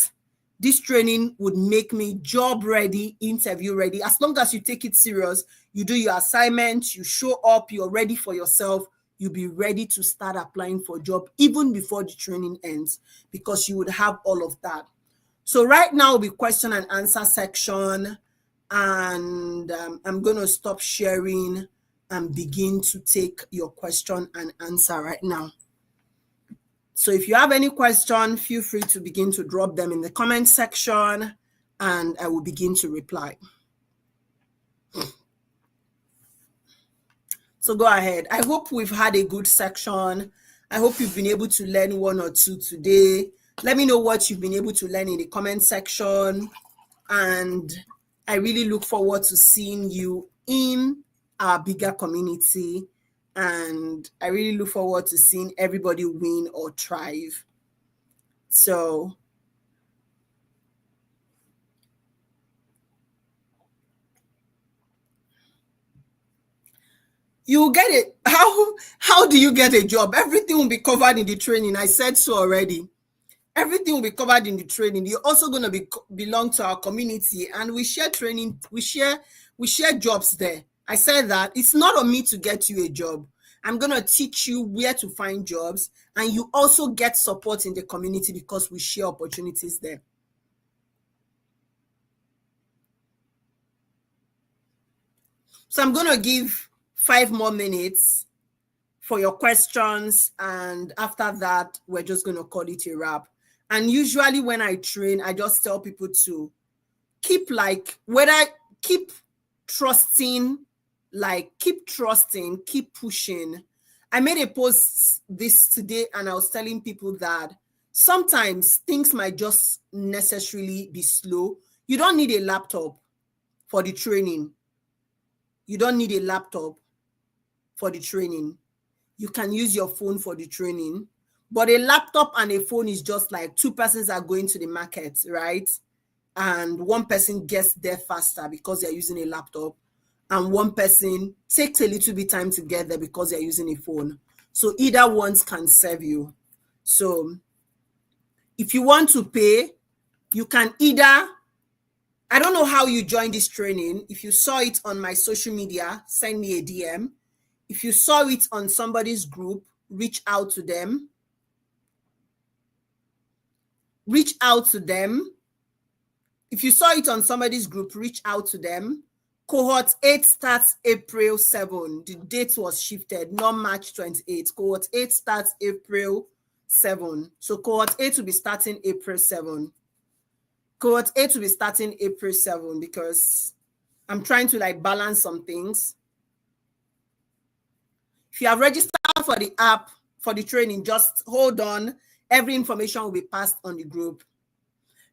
This training would make me job ready, interview ready. As long as you take it serious, you do your assignments, you show up, you're ready for yourself, you'll be ready to start applying for a job even before the training ends, because you would have all of that. So right now will be question and answer section, and I'm going to stop sharing and begin to take your question and answer right now. So if you have any question, feel free to begin to drop them in the comment section, and I will begin to reply. So go ahead. I hope we've had a good section. I hope you've been able to learn 1 or 2 today. Let me know what you've been able to learn in the comment section. And I really look forward to seeing you in our bigger community. And I really look forward to seeing everybody win or thrive. So you get it. How do you get a job? Everything will be covered in the training. I said so already. Everything will be covered in the training. You're also going to belong to our community, and we share training. We share jobs there. I said that it's not on me to get you a job. I'm going to teach you where to find jobs, and you also get support in the community because we share opportunities there. So I'm going to give 5 more minutes for your questions, and after that, we're just going to call it a wrap. And usually when I train, I just tell people to keep trusting, keep pushing. I made a post this today, and I was telling people that sometimes things might just necessarily be slow. You don't need a laptop for the training. You don't need a laptop for the training. You can use your phone for the training. But a laptop and a phone is just like 2 persons are going to the market, right? And one person gets there faster because they're using a laptop, and one person takes a little bit time to get there because they're using a phone. So either ones can serve you. So if you want to pay, you can either, I don't know how you joined this training. If you saw it on my social media, send me a DM. If you saw it on somebody's group, reach out to them. Reach out to them. If you saw it on somebody's group, reach out to them. Cohort 8 starts April 7. The date was shifted, not March 28. Cohort 8 starts April 7. So cohort 8 will be starting April 7. Cohort 8 will be starting April 7 because I'm trying to like balance some things. If you have registered for the app, for the training, just hold on. Every information will be passed on the group.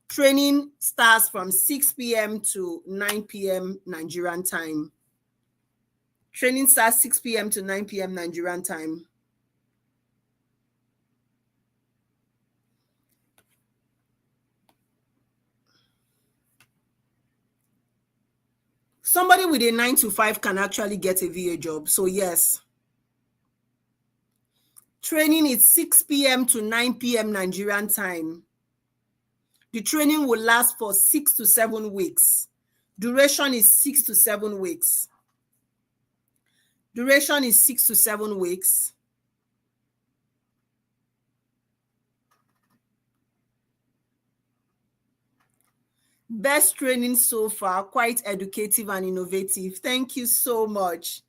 Training starts from 6 p.m. to 9 p.m. Nigerian time. Training starts 6 p.m. to 9 p.m. Nigerian time. Somebody with a 9 to 5 can actually get a VA job. So yes. Training is 6 p.m. to 9 p.m. Nigerian time. The training will last for 6 to 7 weeks. Duration is 6 to 7 weeks. Duration is 6 to 7 weeks. Best training so far, quite educative and innovative. Thank you so much.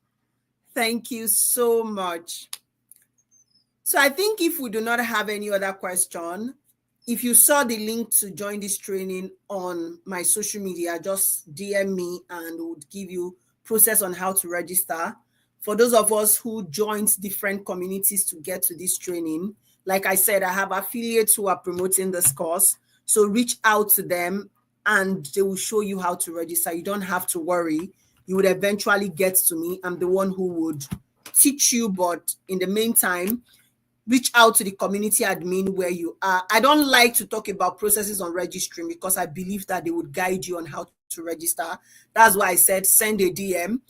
Thank you so much. So I think if we do not have any other question, if you saw the link to join this training on my social media, just DM me and we'll give you process on how to register. For those of us who joined different communities to get to this training, like I said, I have affiliates who are promoting this course. So reach out to them and they will show you how to register. You don't have to worry. You would eventually get to me. I'm the one who would teach you, but in the meantime, reach out to the community admin where you are. I don't like to talk about processes on registering because I believe that they would guide you on how to register. That's why I said send a DM.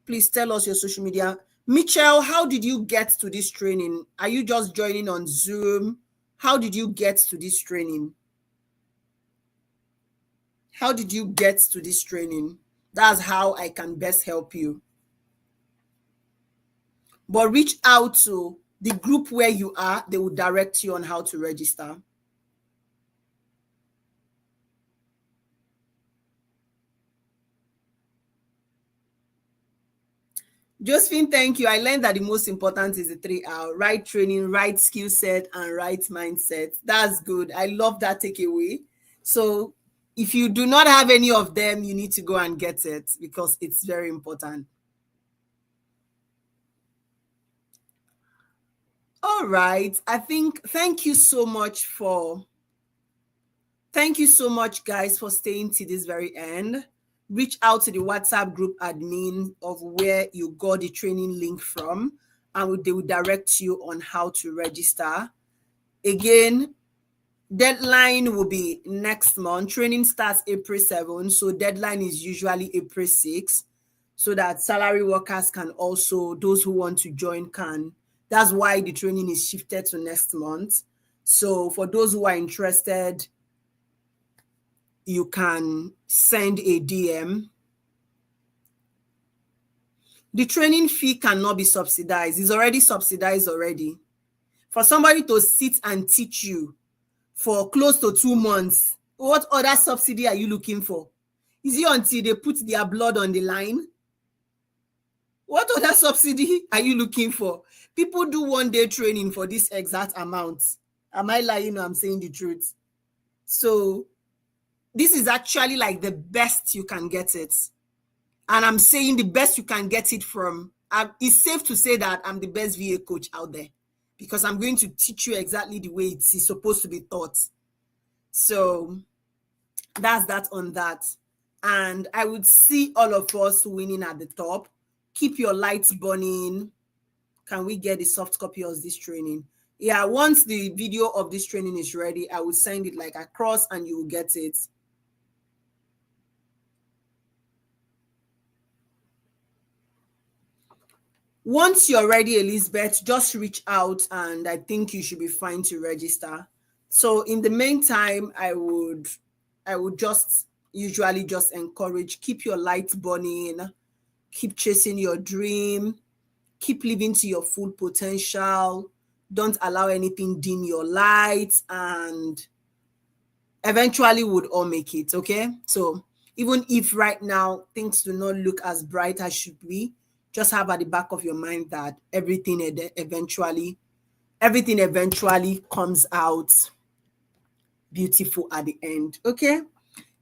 Please tell us your social media. Michelle, how did you get to this training? Are you just joining on Zoom? How did you get to this training? How did you get to this training? That's how I can best help you. But reach out to the group where you are. They will direct you on how to register. Josephine, thank you. I learned that the most important is the 3R: right training, right skill set, and right mindset. That's good. I love that takeaway. So if you do not have any of them, you need to go and get it because it's very important. All right. Thank you so much, guys, for staying to this very end. Reach out to the WhatsApp group admin of where you got the training link from, and they will direct you on how to register. Again, deadline will be next month. Training starts April 7, so deadline is usually April 6, so that salary workers can also, those who want to join can. That's why the training is shifted to next month. So for those who are interested, you can send a DM. The training fee cannot be subsidized. It's already subsidized already. For somebody to sit and teach you for close to 2 months, what other subsidy are you looking for? Is it until they put their blood on the line? What other subsidy are you looking for? People do 1-day training for this exact amount. Am I lying or I'm saying the truth? So this is actually like the best you can get it. And I'm saying the best you can get it from. It's safe to say that I'm the best VA coach out there because I'm going to teach you exactly the way it's supposed to be taught. So that's that on that. And I would see all of us winning at the top. Keep your lights burning. Can we get a soft copy of this training? Yeah, once the video of this training is ready, I will send it like across and you will get it. Once you're ready, Elizabeth, just reach out and I think you should be fine to register. So in the meantime, I would just usually just encourage, keep your lights burning, keep chasing your dream, keep living to your full potential. Don't allow anything dim your lights, and eventually we'll all make it, okay? So even if right now things do not look as bright as should be, just have at the back of your mind that everything eventually everything eventually comes out beautiful at the end. Okay.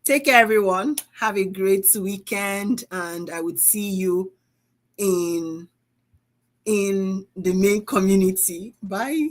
Take care, everyone. Have a great weekend, and I would see you in the main community. Bye.